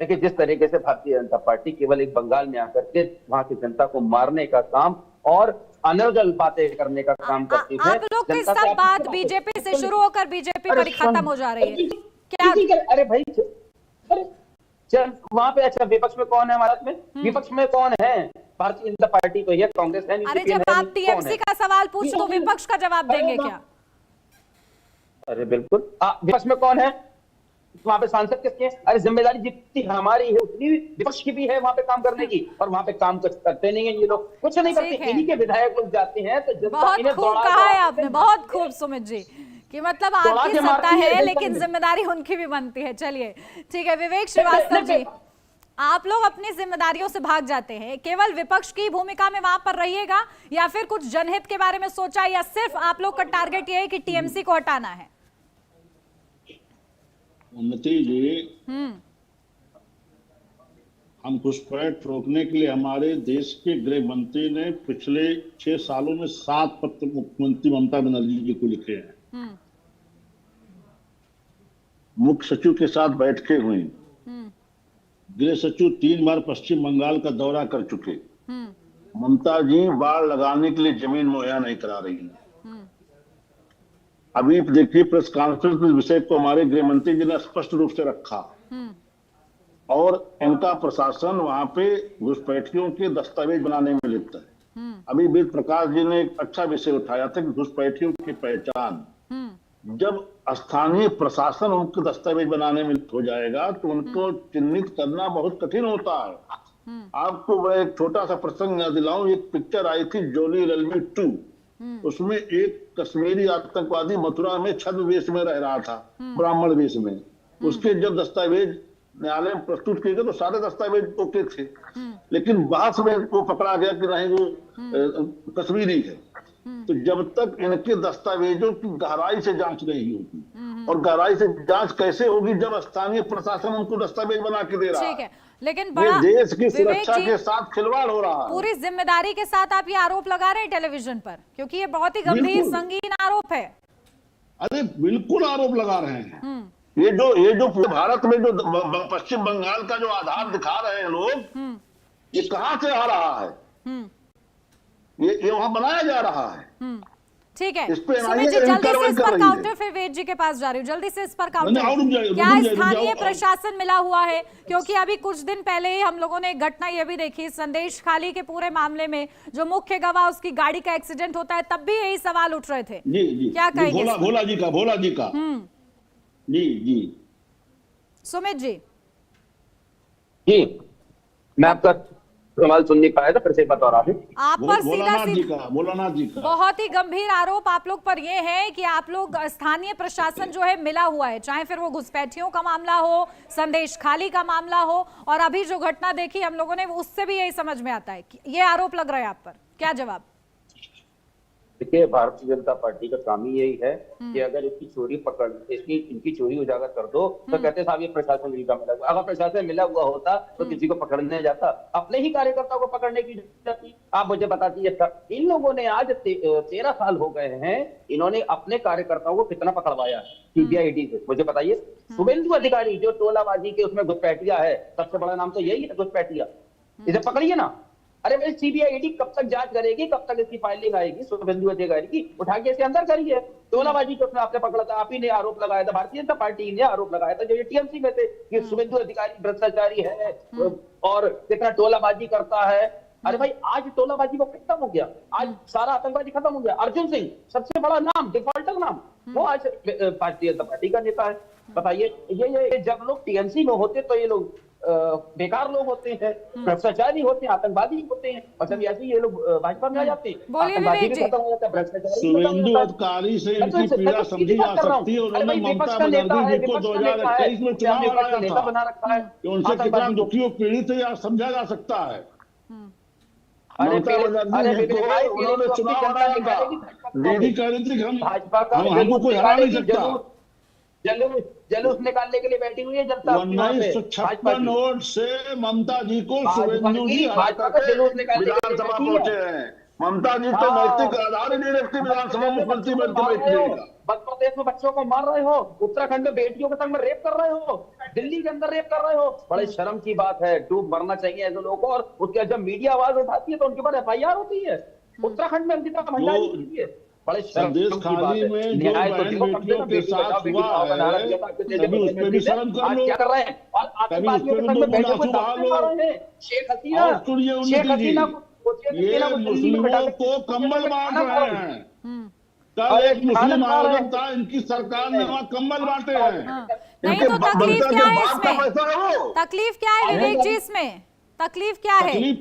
देखिए, जिस तरीके से भारतीय जनता पार्टी केवल एक बंगाल में आकर के वहां की जनता को मारने का काम और अनर्गल बातें करने का काम करती है। आप लोग की सब बात बीजेपी से शुरू होकर बीजेपी पर खत्म हो जा रही है क्या? अरे भाई, चल वहां पे अच्छा विपक्ष में कौन है भारत में? विपक्ष में कौन है? भारतीय जनता पार्टी तो है, कांग्रेस है नहीं। अरे जब आप TMC का सवाल पूछ तो विपक्ष का जवाब देंगे क्या? अरे बिल्कुल, विपक्ष में कौन है? वहां पे सांसद किसके? अरे जिम्मेदारी जितनी हमारी है उतनी विपक्ष की भी है वहां पे काम करने की, और वहां पे काम कुछ करते नहीं है ये लोग, कुछ नहीं करते। इन्हीं के विधायक लोग जाते हैं तो बहुत खूब कहा है आपने, बहुत खूब सुमित जी, कि मतलब आपकी सत्ता है लेकिन जिम्मेदारी उनकी भी बनती है। चलिए ठीक है, विवेक श्रीवास्तव जी, आप लोग अपनी जिम्मेदारियों से भाग जाते हैं, केवल विपक्ष की भूमिका में वहां पर रहिएगा या फिर कुछ जनहित के बारे में सोचा, या सिर्फ आप लोग का टारगेट ये है कि TMC को हटाना है? उन्नति जी, हम घुसपैठ रोकने के लिए हमारे देश के गृह मंत्री ने पिछले 6 सालों में 7 पत्र मुख्यमंत्री ममता बनर्जी जी को लिखे हैं। मुख्य सचिव के साथ बैठकें हुई, गृह सचिव 3 बार पश्चिम बंगाल का दौरा कर चुके। ममता जी बाढ़ लगाने के लिए जमीन मुहैया नहीं करा रही है। अभी देखिए, प्रेस कॉन्फ्रेंस में विषय को हमारे गृह मंत्री जी ने स्पष्ट रूप से रखा, और इनका प्रशासन वहां पे घुसपैठियों के दस्तावेज बनाने में लिप्त है। अभी वेद प्रकाश जी ने एक अच्छा विषय उठाया था कि घुसपैठियों की पहचान, जब स्थानीय प्रशासन उनके दस्तावेज बनाने में लिप्त हो जाएगा तो उनको चिन्हित करना बहुत कठिन होता है। आपको मैं एक छोटा सा प्रसंग याद दिलाऊं, एक पिक्चर आई थी जोली रलमी 2, उसमें एक कश्मीरी आतंकवादी मथुरा में छद्म वेश में रह रहा था, ब्राह्मण वेश में। उसके जब दस्तावेज न्यायालय में प्रस्तुत किए गए तो सारे दस्तावेज ओके थे, लेकिन बाद में वो पकड़ा गया कि नहीं वो कश्मीरी है। तो जब तक इनके दस्तावेजों की गहराई से जांच नहीं होगी और गहराई से जांच कैसे होगी जब स्थानीय प्रशासन उनको दस्तावेज बना के दे रहा ठीक है। है, लेकिन ये बड़ा देश की विवेक सुरक्षा जी, के साथ खिलवाड़ हो रहा है। पूरी जिम्मेदारी के साथ आप ये आरोप लगा रहे हैं टेलीविजन पर, क्योंकि ये बहुत ही गंभीर बिल्कुल। संगीन आरोप है। अरे बिल्कुल आरोप लगा रहे हैं। ये जो पूरे भारत में जो पश्चिम बंगाल का जो आधार दिखा रहे हैं लोग, ये कहां से आ रहा है? ये वहां बनाया जा रहा है। ठीक है इस पे सुमित जी, NIA जल्दी से इस कर पर रही काउंटर, है। फिर वेद जी के पास जा रही हूँ, जल्दी से इस पर नहीं, रुक काउंटर। जाइए, क्या रुक जाइए, स्थानीय रुक जाओ। प्रशासन मिला हुआ है? क्योंकि अभी कुछ दिन पहले ही हम लोगों ने एक घटना ये भी देखी, संदेश खाली के पूरे मामले में जो मुख्य गवाह उसकी गाड़ी का एक्सीडेंट होता है, तब भी यही सवाल उठ रहे थे। जी क्या कहेंगे इस पर? भोला जी का जी सुमित जी। जी, मैं आपका सवाल सुन नहीं पाया था, फिर से बता रहा हूँ। आप पर भोलानाथ सीधा जी का बहुत ही गंभीर आरोप आप लोग पर यह है कि आप लोग स्थानीय प्रशासन जो है मिला हुआ है, चाहे फिर वो घुसपैठियों का मामला हो, संदेश खाली का मामला हो, और अभी जो घटना देखी हम लोगों ने उससे भी यही समझ में आता है कि ये आरोप लग रहा है आप पर। क्या जवाब? देखिए, भारतीय जनता पार्टी का काम ही यही है कि अगर इसकी चोरी पकड़, इनकी चोरी उजागर कर दो तो कहते साहब ये प्रशासन मिला हुआ। अगर प्रशासन मिला हुआ होता तो किसी को पकड़ने जाता? अपने ही कार्यकर्ताओं को पकड़ने की जाती। आप मुझे बताती है, इन लोगों ने आज 13 साल हो गए हैं, इन्होंने अपने कार्यकर्ताओं को कितना पकड़वाया सीबीआई ईडी से, मुझे बताइए। शुभेंदु अधिकारी जो टोलाबाजी के उसमें घुसपैठिया है, सबसे बड़ा नाम तो यही है घुसपैठिया, इसे पकड़िए ना। अरे भाई, सीबीआई ईडी कब तक जांच करेगी, कब तक इसकी फाइलिंग आएगी? शुभेंदु अधिकारी की उठा के इसके अंदर करिए। टोलाबाजी को आपने पकड़ा था, आप ही ने आरोप लगाया था, भारतीय जनता पार्टी ने आरोप लगाया था जो ये टीएमसी में थे कि शुभेंदु अधिकारी भ्रष्टाचारी है और कितना टोलाबाजी करता है। अरे भाई, आज टोलाबाजी को खत्म हो गया, आज सारा आतंकवादी खत्म हो गया। अर्जुन सिंह सबसे बड़ा नाम, डिफॉल्टर नाम, वो आज भारतीय जनता पार्टी का नेता है। बताइए, ये जब लोग टीएमसी में होते तो ये लोग बेकार लोग होते हैं, भ्रष्टाचारी होते हैं, आतंकवादी होते हैं, और जब ऐसे ये लोग भाजपा में आ जाते हैं, आतंकवादी भी खत्म हो जाता है, भ्रष्टाचारी। शुभेंदु अधिकारी से इनकी पीड़ा समझी जा सकती है। उन्होंने ममता बनर्जी जी को 2021 में चुनाव हराया था, उनसे कितना दुखी और पीड़ित है यह समझा जा सकता है। ममता बनर्जी जी को उन्होंने चुनाव हराया था, दीदी कह रही थी हमको कोई हरा नहीं सकता। जलूस निकालने के लिए बैठी हुई है जनता। 1956 नोट से ममता जी को शुभेंदु जी हरा करके विधानसभा पहुंचे हैं। ममता जी तो नैतिक आधार ही नहीं रखती विधानसभा मुख्यमंत्री बनकर बैठिएगा। मध्य प्रदेश में बच्चों को मार रहे हो, उत्तराखंड में बेटियों के संग में रेप कर रहे हो, दिल्ली के अंदर रेप कर रहे हो। बड़े शर्म की बात है, डूब मरना चाहिए ऐसे लोगों को। और उसके जब मीडिया आवाज उठाती है तो उनके ऊपर FIR होती है। उत्तराखंड में अंकिता भंडारी होती है। बड़े संदेश खाली में जो बहन बेटियों के साथ हुआ है, कभी उस पर भी शर्म कर लो, क्या कर रहे हैं? और आतंकवादियों के संग में बैठे हुए दांते मार रहे हैं। शेख हसीना, ये मुस्लिमों को कम्बल बांट रहे हैं। कल एक मुस्लिम आयोजन था, इनकी सरकार ने वहाँ कम्बल बांटे हैं। नहीं तो तकलीफ क्या है इसमें? तकलीफ क्या है विवेक जी इसमें? तकलीफ क्या है?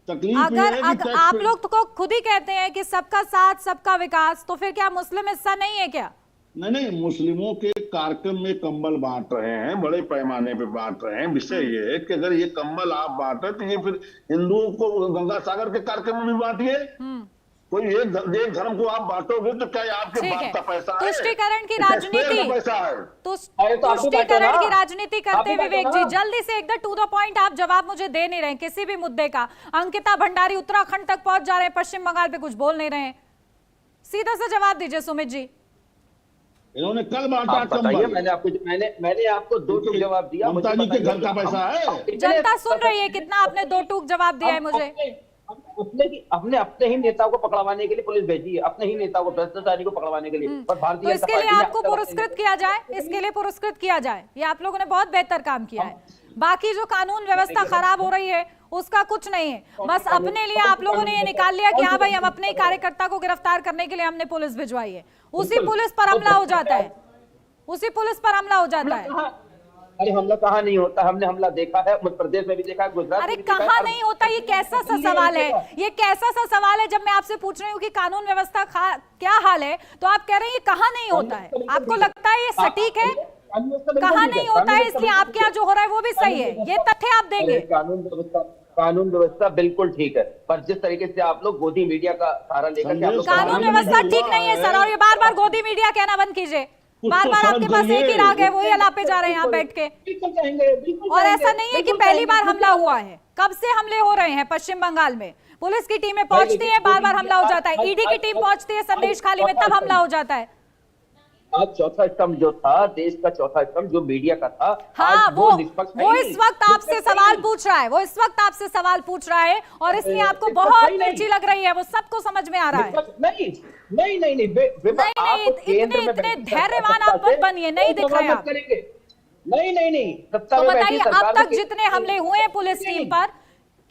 अगर आप लोग तो खुद ही कहते हैं कि सबका साथ सबका विकास, तो फिर क्या मुस्लिम हिस्सा नहीं है क्या? नहीं, मुस्लिमों के कार्यक्रम में कंबल बांट रहे हैं, बड़े पैमाने पे बांट रहे हैं। विषय ये है कि अगर ये कंबल आप बांटे तो ये फिर हिंदुओं को गंगा सागर के कार्यक्रम में भी बांटिए। कोई एक धर्म को आप बांटोगे तो क्या आपके बाप का पैसा है? तुष्टीकरण की राजनीति, पैसा है, तुष्टीकरण की राजनीति करते विवेक जी, जल्दी से एकदम टू द पॉइंट आप जवाब मुझे दे नहीं रहे किसी भी मुद्दे का। अंकिता भंडारी उत्तराखंड तक पहुंच जा रहे हैं, पश्चिम बंगाल पे कुछ बोल नहीं रहे हैं। सीधा सा जवाब दीजिए सुमित जी। इन्होंने कल बांटा कंबल। मैंने आपको 2 टूक जवाब दिया। ममता जी के घर का पैसा है। जनता सुन रही है कितना आपने 2 टूक जवाब दिया है मुझे। अपने ही नेताओं को पकड़वाने के लिए पुलिस भेजी है, अपने ही नेताओं को, भ्रष्टाचारी को पकड़वाने के लिए। पर भारतीय तो इसके लिए आपको पुरस्कृत किया जाए, इसके लिए पुरस्कृत किया जाए। ये आप लोगों ने बहुत बेहतर काम किया है। बाकी जो कानून व्यवस्था खराब हो रही है उसका कुछ नहीं है, बस अपने लिए आप लोगों ने ये निकाल लिया कि हाँ भाई हम अपने ही कार्यकर्ता को गिरफ्तार करने के लिए हमने पुलिस भिजवाई है। उसी पुलिस पर हमला हो जाता है, उसी पुलिस पर हमला हो जाता है। अरे हमला कहाँ नहीं होता, हमने हमला देखा है, मध्य प्रदेश में भी देखा है, गुजरात अरे कहाँ नहीं होता? ये कैसा सा सवाल है, ये कैसा सा सवाल है? जब मैं आपसे पूछ रही हूँ कि कानून व्यवस्था क्या हाल है तो आप कह रहे हैं ये कहाँ नहीं होता है। आपको लगता है ये सटीक है? कहाँ नहीं होता है, इसलिए आपके यहाँ जो हो रहा है वो भी सही है, ये तथ्य आप देंगे? कानून व्यवस्था बिल्कुल ठीक है, पर जिस तरीके से आप लोग गोदी मीडिया का सहारा लेकर कानून व्यवस्था ठीक नहीं है सर, और ये बार बार गोदी मीडिया कहना बंद कीजिए। कुछ बार तो बार शर्म आपके पास एक ही करिए। राग है, वही अलापे जा रहे हैं यहाँ बैठ के। बिल्कुल कहेंगे, बिल्कुल और कहेंगे, ऐसा नहीं है कि बिल्कुल पहली बार कहेंगे, हमला हुआ है, कब से हमले हो रहे हैं पश्चिम बंगाल में। पुलिस की टीमें पहुंचती है, बार बार हमला हो जाता है, ईडी की टीम पहुंचती है संदेश खाली में, तब हमला हो जाता है। आज चौथा स्तंभ जो था, देश का चौथा स्तंभ जो मीडिया का था, हाँ, आज वो निष्पक्ष है वो ही इस नहीं। वक्त आपसे निष्पक्ष है सवाल ही नहीं। पूछ रहा है, वो इस वक्त आपसे सवाल पूछ रहा है और इसलिए आपको निष्पक्ष बहुत ही नहीं। मिर्ची लग रही है, वो सबको समझ में आ रहा है। निष्पक्ष नहीं, नहीं नहीं नहीं, इतने धैर्यवान आप मत बनिए, नहीं दिख रहे आप। करेंगे। नहीं नहीं नहीं, सत्ता तो में बैठी बताइए, सरकार अब में तक जितने हमले हुए हैं पुलिस टीम पर,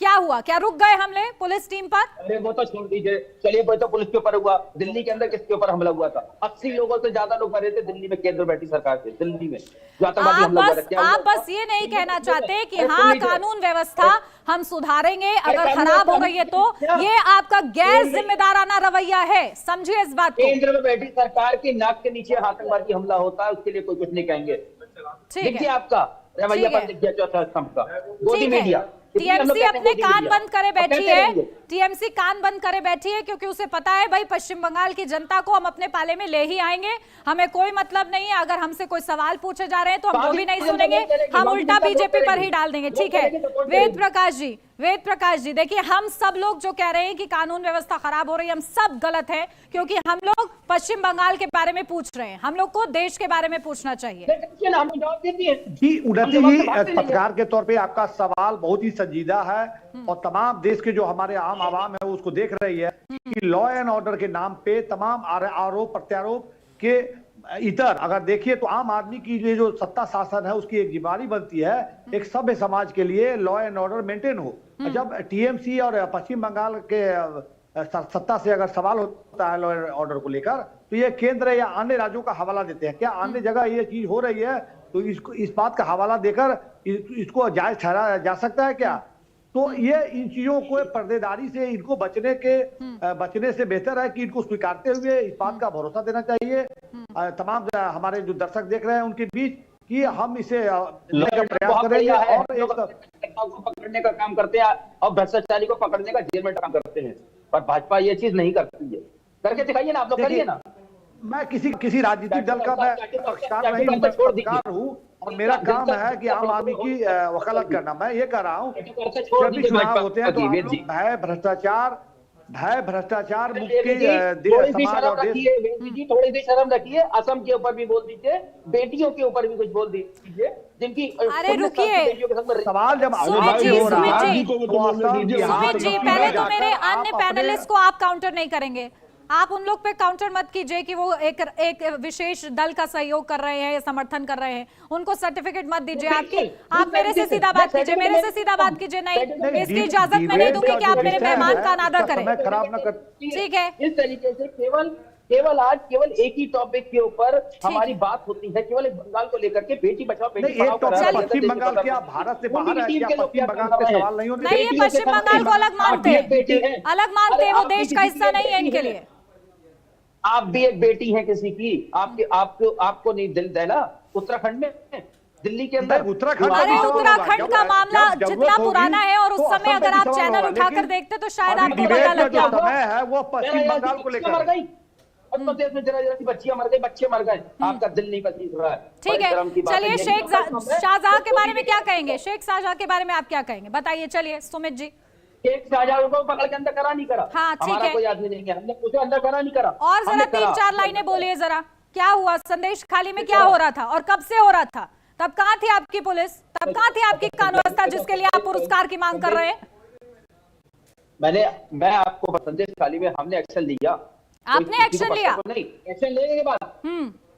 क्या हुआ? क्या रुक गए हमले पुलिस टीम पर? अरे वो तो छोड़ दीजिए, चलिए वो तो पुलिस के ऊपर हुआ। दिल्ली के अंदर किसके ऊपर हमला हुआ था? 80 लोगों से ज्यादा लोग मरे थे दिल्ली में, केंद्र बैठी सरकार से, दिल्ली में जो आतंकवादी हमला हुआ था। क्या हुआ आप था? बस ये नहीं कहना चाहते कि अरे हाँ सुन लीजिए। कानून व्यवस्था हम सुधारेंगे, अगर कानून खराब हो व्यवस्था रही है तो क्या? ये आपका गैर जिम्मेदाराना रवैया है, समझिए इस बात को। केंद्र में बैठी सरकार की नाक के नीचे आतंकवादी हमला होता है, उसके लिए कोई कुछ नहीं कहेंगे। ठीक लिखिए है, आपका रवैया ठीक है। पर लिख दिया चौथा स्तंभ का, गोदी ठीक है। मीडिया। टीएमसी अपने कान बंद करे बैठी है, रहेंगे? टीएमसी कान बंद करे बैठी है क्योंकि उसे पता है भाई पश्चिम बंगाल की जनता को हम अपने पाले में ले ही आएंगे, हमें कोई मतलब नहीं है। अगर हमसे कोई सवाल पूछे जा रहे हैं तो हम वो भी नहीं सुनेंगे, हम उल्टा बीजेपी पर ही डाल देंगे। ठीक है, वेद प्रकाश जी देखिए, हम सब लोग जो कह रहे हैं कि कानून व्यवस्था खराब हो रही है, हम सब गलत है, क्योंकि हम लोग पश्चिम बंगाल के बारे में पूछ रहे हैं, हम लोग को देश के बारे में पूछना चाहिए। जी उन्नति जी, पत्रकार के तौर पे आपका सवाल बहुत ही संजीदा है और तमाम देश के जो हमारे आम आवाम है उसको देख रही है कि लॉ एंड ऑर्डर के नाम पे तमाम आरोप प्रत्यारोप के इतर अगर देखिए तो आम आदमी की जो सत्ता शासन है उसकी एक जिम्मेदारी बनती है एक सभ्य समाज के लिए लॉ एंड ऑर्डर मेंटेन हो। जब टीएमसी और पश्चिम बंगाल के सत्ता से अगर सवाल होता है लॉ एंड ऑर्डर को लेकर तो ये केंद्र या अन्य राज्यों का हवाला देते हैं। क्या अन्य जगह ये चीज हो रही है तो इसको इस बात का हवाला देकर इसको जायज ठहराया जा सकता है क्या? तो ये इन चीजों को पर्देदारी से इनको बचने से बेहतर है कि इनको स्वीकारते हुए इस बात का भरोसा देना चाहिए तमाम हमारे जो दर्शक देख रहे हैं उनके बीच कि हम इसे लेने का प्रयास करेंगे और एक पकड़ने का काम करते हैं और भ्रष्टाचारी को पकड़ने का जेल में काम करते हैं, पर भाजपा ये चीज नहीं करती है। करके दिखाइए ना, आप लोग करिए ना। मैं किसी राजनीतिक दल का मैं पक्षकार नहीं हूँ, पत्रकार हूँ और मेरा काम है कि आम आदमी की वकालत करना। मैं ये कर रहा हूँ जब भी चुनाव होते हैं तो आप लोग भय भ्रष्टाचार मुक्त समाज और देश। थोड़ी सी शर्म रखिए, असम के ऊपर भी बोल दीजिए, बेटियों के ऊपर भी कुछ बोल दीजिए जिनकी। अरे रुकिए, सवाल जब सुमित जी, सुमित जी पहले तो मेरे अन्य पैनलिस्ट को आप काउंटर नहीं करेंगे, आप उन लोग पे काउंटर मत कीजिए कि वो एक विशेष दल का सहयोग कर रहे हैं या समर्थन कर रहे हैं, उनको सर्टिफिकेट मत दीजिए। आप मेरे से सीधा बात कीजिए, मेरे से सीधा बात कीजिए। नहीं, इसकी इजाजत मैं नहीं दूंगी कि आप मेरे मेहमान का अनादर करें। ठीक है, इस तरीके से केवल एक ही टॉपिक के ऊपर हमारी बात होती है, केवल एक बंगाल को लेकर के, बेटी बचाओ बेटी पढ़ाओ। पश्चिम बंगाल क्या भारत से बाहर है क्या? पश्चिम बंगाल के सवाल नहीं होते? नहीं, ये पश्चिम बंगाल को अलग मानते हैं, वो देश का हिस्सा नहीं है इनके लिए। आप भी एक बेटी हैं किसी की, आपको नहीं दिल देना। उत्तराखंड में, दिल्ली के अंदर उत्तराखंड, अरे उत्तराखंड का मामला जितना पुराना है और उस समय अगर आप चैनल उठाकर देखते तो शायद आपको पता लग जाता है वो पश्चिम बंगाल को लेकर मर गई, देश में जरा सी बच्चियां मर गई, बच्चे मर गए, आपका दिल नहीं पसीज रहा है। ठीक है, चलिए शेख शाहजहां के बारे में क्या कहेंगे? शेख शाहजहां के बारे में आप क्या कहेंगे बताइए? चलिए सुमित जी। शेख शाहजहां को पकड़ के अंदर करा नहीं करा, हाँ ठीक है, कोई आदमी नहीं है, हमने उसे अंदर करा नहीं करा। और जरा 3-4 लाइनें बोलिए जरा, क्या हुआ संदेश खाली में, क्या हो रहा था और कब से हो रहा था? तब कहाँ थी आपकी पुलिस, तब कहाँ थी आपकी कानून व्यवस्था जिसके लिए आप पुरस्कार की मांग कर रहे हैं? मैं आपको संदेश खाली में हमने एक्शन लिया, आपने एक्शन लिया? नहीं, एक्शन लेने के बाद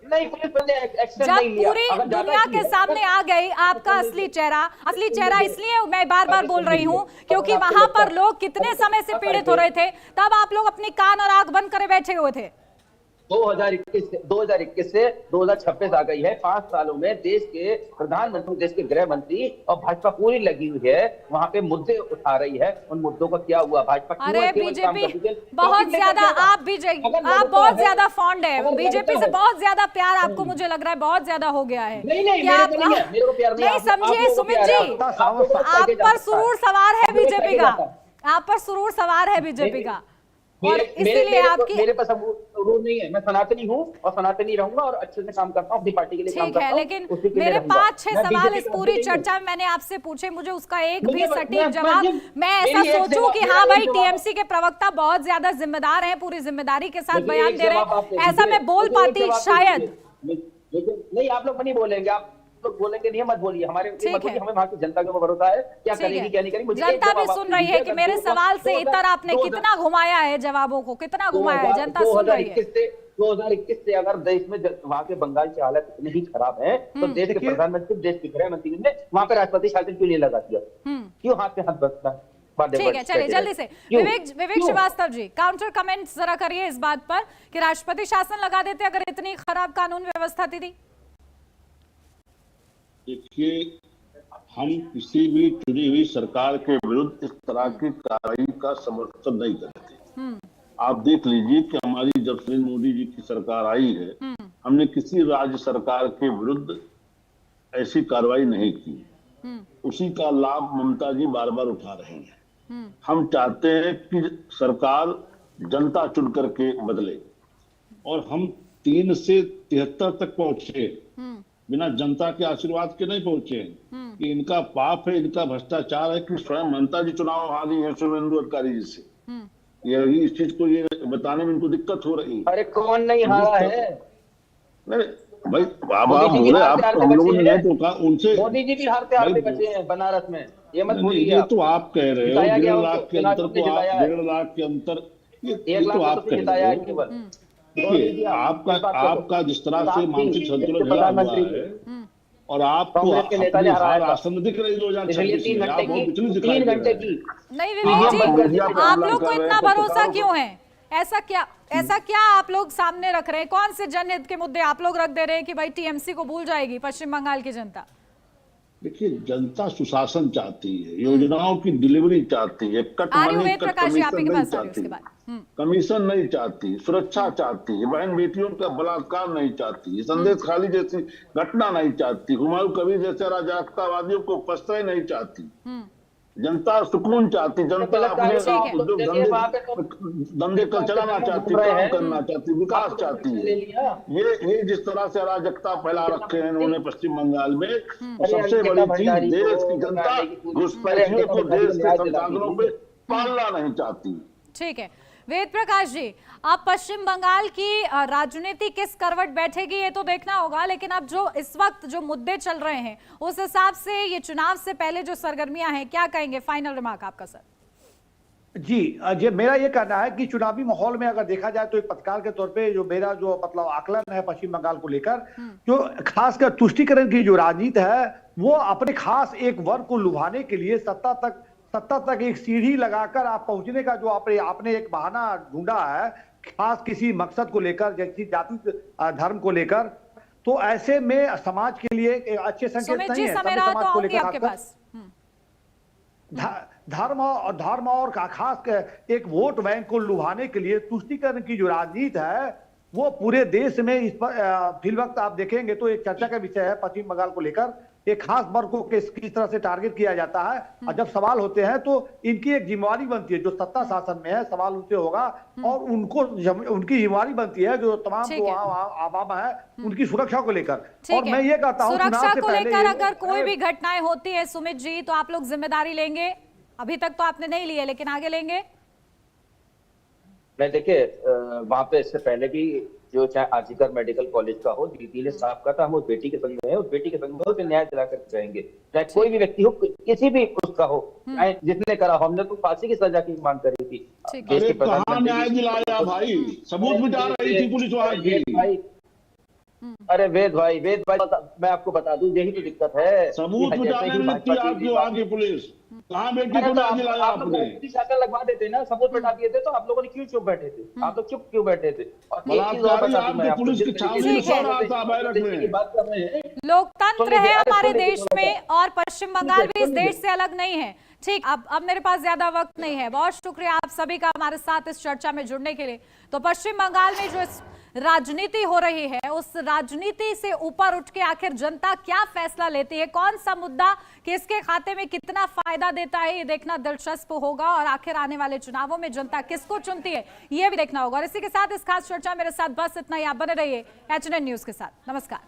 नहीं, पुलिस ने एक्शन जब नहीं लिया। पूरी दुनिया के सामने आ गई आपका असली चेहरा इसलिए मैं बार बार बोल रही हूँ क्योंकि वहां पर लोग कितने समय से पीड़ित हो रहे थे, तब आप लोग अपनी कान और आंख बंद करे बैठे हुए थे। 2021 से 2026 आ गई है, 5 सालों में देश के प्रधानमंत्री, देश के गृह मंत्री और भाजपा पूरी लगी हुई है, वहां पे मुद्दे उठा रही है। उन मुद्दों का क्या हुआ? भाजपा अरे बीजेपी बहुत ज्यादा, आप बहुत ज्यादा फॉन्ड है बीजेपी से, बहुत ज्यादा प्यार आपको मुझे लग रहा है बहुत ज्यादा हो गया है। नहीं समझिए सुमित जी, आप पर सुरूर सवार है बीजेपी का, आप पर सुरूर सवार है बीजेपी का। और इसीलिए आपकी मेरे पास रूल नहीं है। मैं सनातनी हूँ और सनातनी रहूंगा और अच्छे से काम करता हूँ, अपनी पार्टी के लिए काम ठीक करता है, हूँ। लेकिन उसी के लिए मेरे रहूंगा। 5-6 मैं सवाल बीजेपी इस का पूरी नहीं हूँ। चर्चा में मैंने आपसे पूछे, मुझे उसका एक भी मुझे- सटीक मैं- जवाब मैं ऐसा मेरी एक सोचूं जवाब- कि मेरा हाँ एक भाई जवाब- टीएमसी के प्रवक्ता बहुत ज्यादा जिम्मेदार हैं, पूरी जिम्मेदारी के साथ लेकिन बयान एक दे रहे जवाब आप हैं, दे ऐसा दीजिए। मैं बोल मुझे एक पाती जवाब दे शायद। दीजिए। लेकिन नहीं, आप लोग नहीं बोलेंगे, आप लोग बोलेंगे नहीं, मत बोलिए, हमारे ठीक मत बोलिए, है। हमें वहाँ की जनता के ऊपर भरोसा है, क्या ठीक करेगी है। क्या नहीं करेगी। मुझे एक जनता भी जवाब आप सुन दे रही है दीजिए, कि अगर मेरे 2000 सवाल से इतर आपने 2000 कितना घुमाया है, जवाबों को कितना घुमाया है, जनता सुन रही है। 2021 से अगर देश में वहाँ के बंगाल की हालत इतनी ही खराब है, तो देश के देखिए- प्रधानमंत्री, देश के गृह मंत्री ने वहाँ पे राष्ट्रपति शासन क्यों नहीं लगा दिया? क्यों हाथ पे हाथ बसता है? ठीक है, चलिए जल्दी से विवेक श्रीवास्तव जी, काउंटर कमेंट जरा करिए इस बात पर कि राष्ट्रपति शासन लगा देते अगर इतनी खराब कानून व्यवस्था थी। देखिए, हम किसी भी चुनी हुई सरकार के विरुद्ध इस तरह की कार्रवाई का समर्थन नहीं करते। आप देख लीजिए कि हमारी जब से मोदी जी की सरकार आई है, हमने किसी राज्य सरकार के विरुद्ध ऐसी कार्रवाई नहीं की। उसी का लाभ ममता जी बार बार उठा रही हैं। हम चाहते हैं कि सरकार जनता चुन करके बदले और हम 3 से 73 तक पहुंचे, बिना जनता के आशीर्वाद के नहीं पहुंचे। कि इनका पाप है, इनका भ्रष्टाचार है कि स्वयं ममता जी चुनाव हारी है शुभेंदु अधिकारी जी से। यही इस चीज को ये बताने में इनको दिक्कत हो रही है। अरे कौन नहीं हारा है? नहीं भाई, आप मोदी जी भी बोले, हारते आप हारते हम लोगों बचे ने हैं। नहीं तो कहा उनसे। मोदी जी भी हारते हारते भाई, बचे हैं बनारस में, ये मत नहीं, भूलिए। ये तो आप कह रहे हो, जिताया गया 1.5 उनको, लाख के चुनाव अंतर में को आप जिताया है। 1.5 लाख के अंतर, ये 1 लाख तो आप तो कह जिताया है रहे हो। केवल। देखिए, आपका जिस तरह से मानसिक संतुलन हिला हुआ है और आपको कांग्रेस के नेता अपनी ने हराया हार था। आसन दिख रही इसलिए 2026 3 में, आप बहुत घंटे विचलित की दिखाई 3 दे घंटे रहे की हैं। नहीं आप विवेक मीडिया जी, पर आप हमला लोग को कर रहे इतना हैं, भरोसा पत्रकारों क्यों को। है? ऐसा क्या आप लोग सामने रख रहे हैं? कौन से जनहित के मुद्दे आप लोग रख दे रहे हैं कि भाई टीएमसी को भूल जाएगी पश्चिम बंगाल की जनता? देखिए, जनता सुशासन चाहती है, योजनाओं की डिलीवरी चाहती है, कट आ रही हूँ मनी वेद कट प्रकाश जी, आप कमीशन ही के नहीं पास आ रही हूँ चाहती, उसके बाद। कमीशन नहीं चाहती, सुरक्षा चाहती है, बहन बेटियों का बलात्कार नहीं चाहती, संदेश खाली जैसी घटना नहीं चाहती, हुमायूं कबीर जैसे अराजकतावादियों को पछताए नहीं चाहती। जनता सुकून चाहती, जनता अपने जो धंधे कर चलाना चाहती, काम करना चाहती, विकास चाहती है। ये जिस तरह से अराजकता फैला रखे हैं इन्होंने पश्चिम बंगाल में, सबसे बड़ी चीज देश की जनता घुसपैठियों को देश के संसाधनों पे पालना नहीं चाहती। ठीक है वेद प्रकाश जी, आप पश्चिम बंगाल की राजनीति किस करवट बैठेगी ये तो देखना होगा, लेकिन अब जो इस वक्त जो मुद्दे चल रहे हैं उस हिसाब से ये चुनाव से पहले जो सरगर्मियां हैं, क्या कहेंगे? फाइनल रिमार्क आपका सर। जी, मेरा ये कहना है कि चुनावी माहौल में अगर देखा जाए तो एक पत्रकार के तौर पे जो मेरा जो मतलब आकलन है पश्चिम बंगाल को लेकर, जो खासकर तुष्टीकरण की जो राजनीति है वो अपने खास एक वर्ग को लुभाने के लिए सत्ता तक एक सीढ़ी लगाकर आप पहुंचने का जो आपने एक बहाना ढूंढा है, खास किसी मकसद को लेकर, जैसी जाति धर्म को लेकर, तो ऐसे में समाज के लिए एक अच्छे संकेत नहीं है। समाज को लेकर धर्म और खास एक वोट बैंक को लुभाने के लिए तुष्टीकरण की जो राजनीति है वो पूरे देश में इस पर फिलवक्त आप देखेंगे तो एक चर्चा का विषय है पश्चिम बंगाल को लेकर। एक खास वर्ग को किस तरह से टारगेट किया जाता है और जब सवाल होते हैं तो इनकी एक जिम्मेवारी बनती है, जो सत्ता शासन में है सवाल उनसे होगा और उनकी जिम्मेवारी बनती है जो तमाम जो आवाम है उनकी सुरक्षा को लेकर। और मैं ये कहता हूँ सुरक्षा को लेकर अगर कोई भी घटनाएं होती है सुमित जी तो आप लोग जिम्मेदारी लेंगे? अभी तक तो आपने नहीं ली है लेकिन आगे लेंगे? मैं देखिए वहां पे इससे पहले भी जो चाहे आर्जिकर मेडिकल कॉलेज का हो, दीदी ने साफ कहा था हम उस बेटी के संग में है, उस बेटी के संग में उसे न्याय दिला कर जाएंगे, चाहे कोई भी व्यक्ति हो, किसी भी उसका हो, चाहे जिसने करा हो। हमने तो फांसी की सजा की मांग करी थी। अरे कहाँ न्याय दिलाया भाई? सबूत मिटा रही थी पुलिस वाले। अरे वेद भाई मैं आपको बता दूं यही तो दिक्कत है। सबूत मिटाने में आपकी आगे पुलिस कहाँ बेटी को न्याय दिलाया आपने? शाखा लगवा देते ना, सबूत मिटा दिए थे तो आप लोगों ने क्यों चुप बैठे थे? आप लोग चुप क्यों बैठे थे? और पुलिस की छावनी में सो रहा था बैरक में। बात कर रहे हैं, लोकतंत्र है हमारे देश में और पश्चिम बंगाल भी इस देश से अलग नहीं है। ठीक, अब मेरे पास ज्यादा वक्त नहीं है। बहुत शुक्रिया आप सभी का हमारे साथ इस चर्चा में जुड़ने के लिए। तो पश्चिम बंगाल में जो राजनीति हो रही है, उस राजनीति से ऊपर उठ के आखिर जनता क्या फैसला लेती है, कौन सा मुद्दा किसके खाते में कितना फायदा देता है, ये देखना दिलचस्प होगा। और आखिर आने वाले चुनावों में जनता किसको चुनती है, ये भी देखना होगा। और इसी के साथ इस खास चर्चा मेरे साथ बस इतना ही। आप बने रहिए HNN न्यूज के साथ। नमस्कार।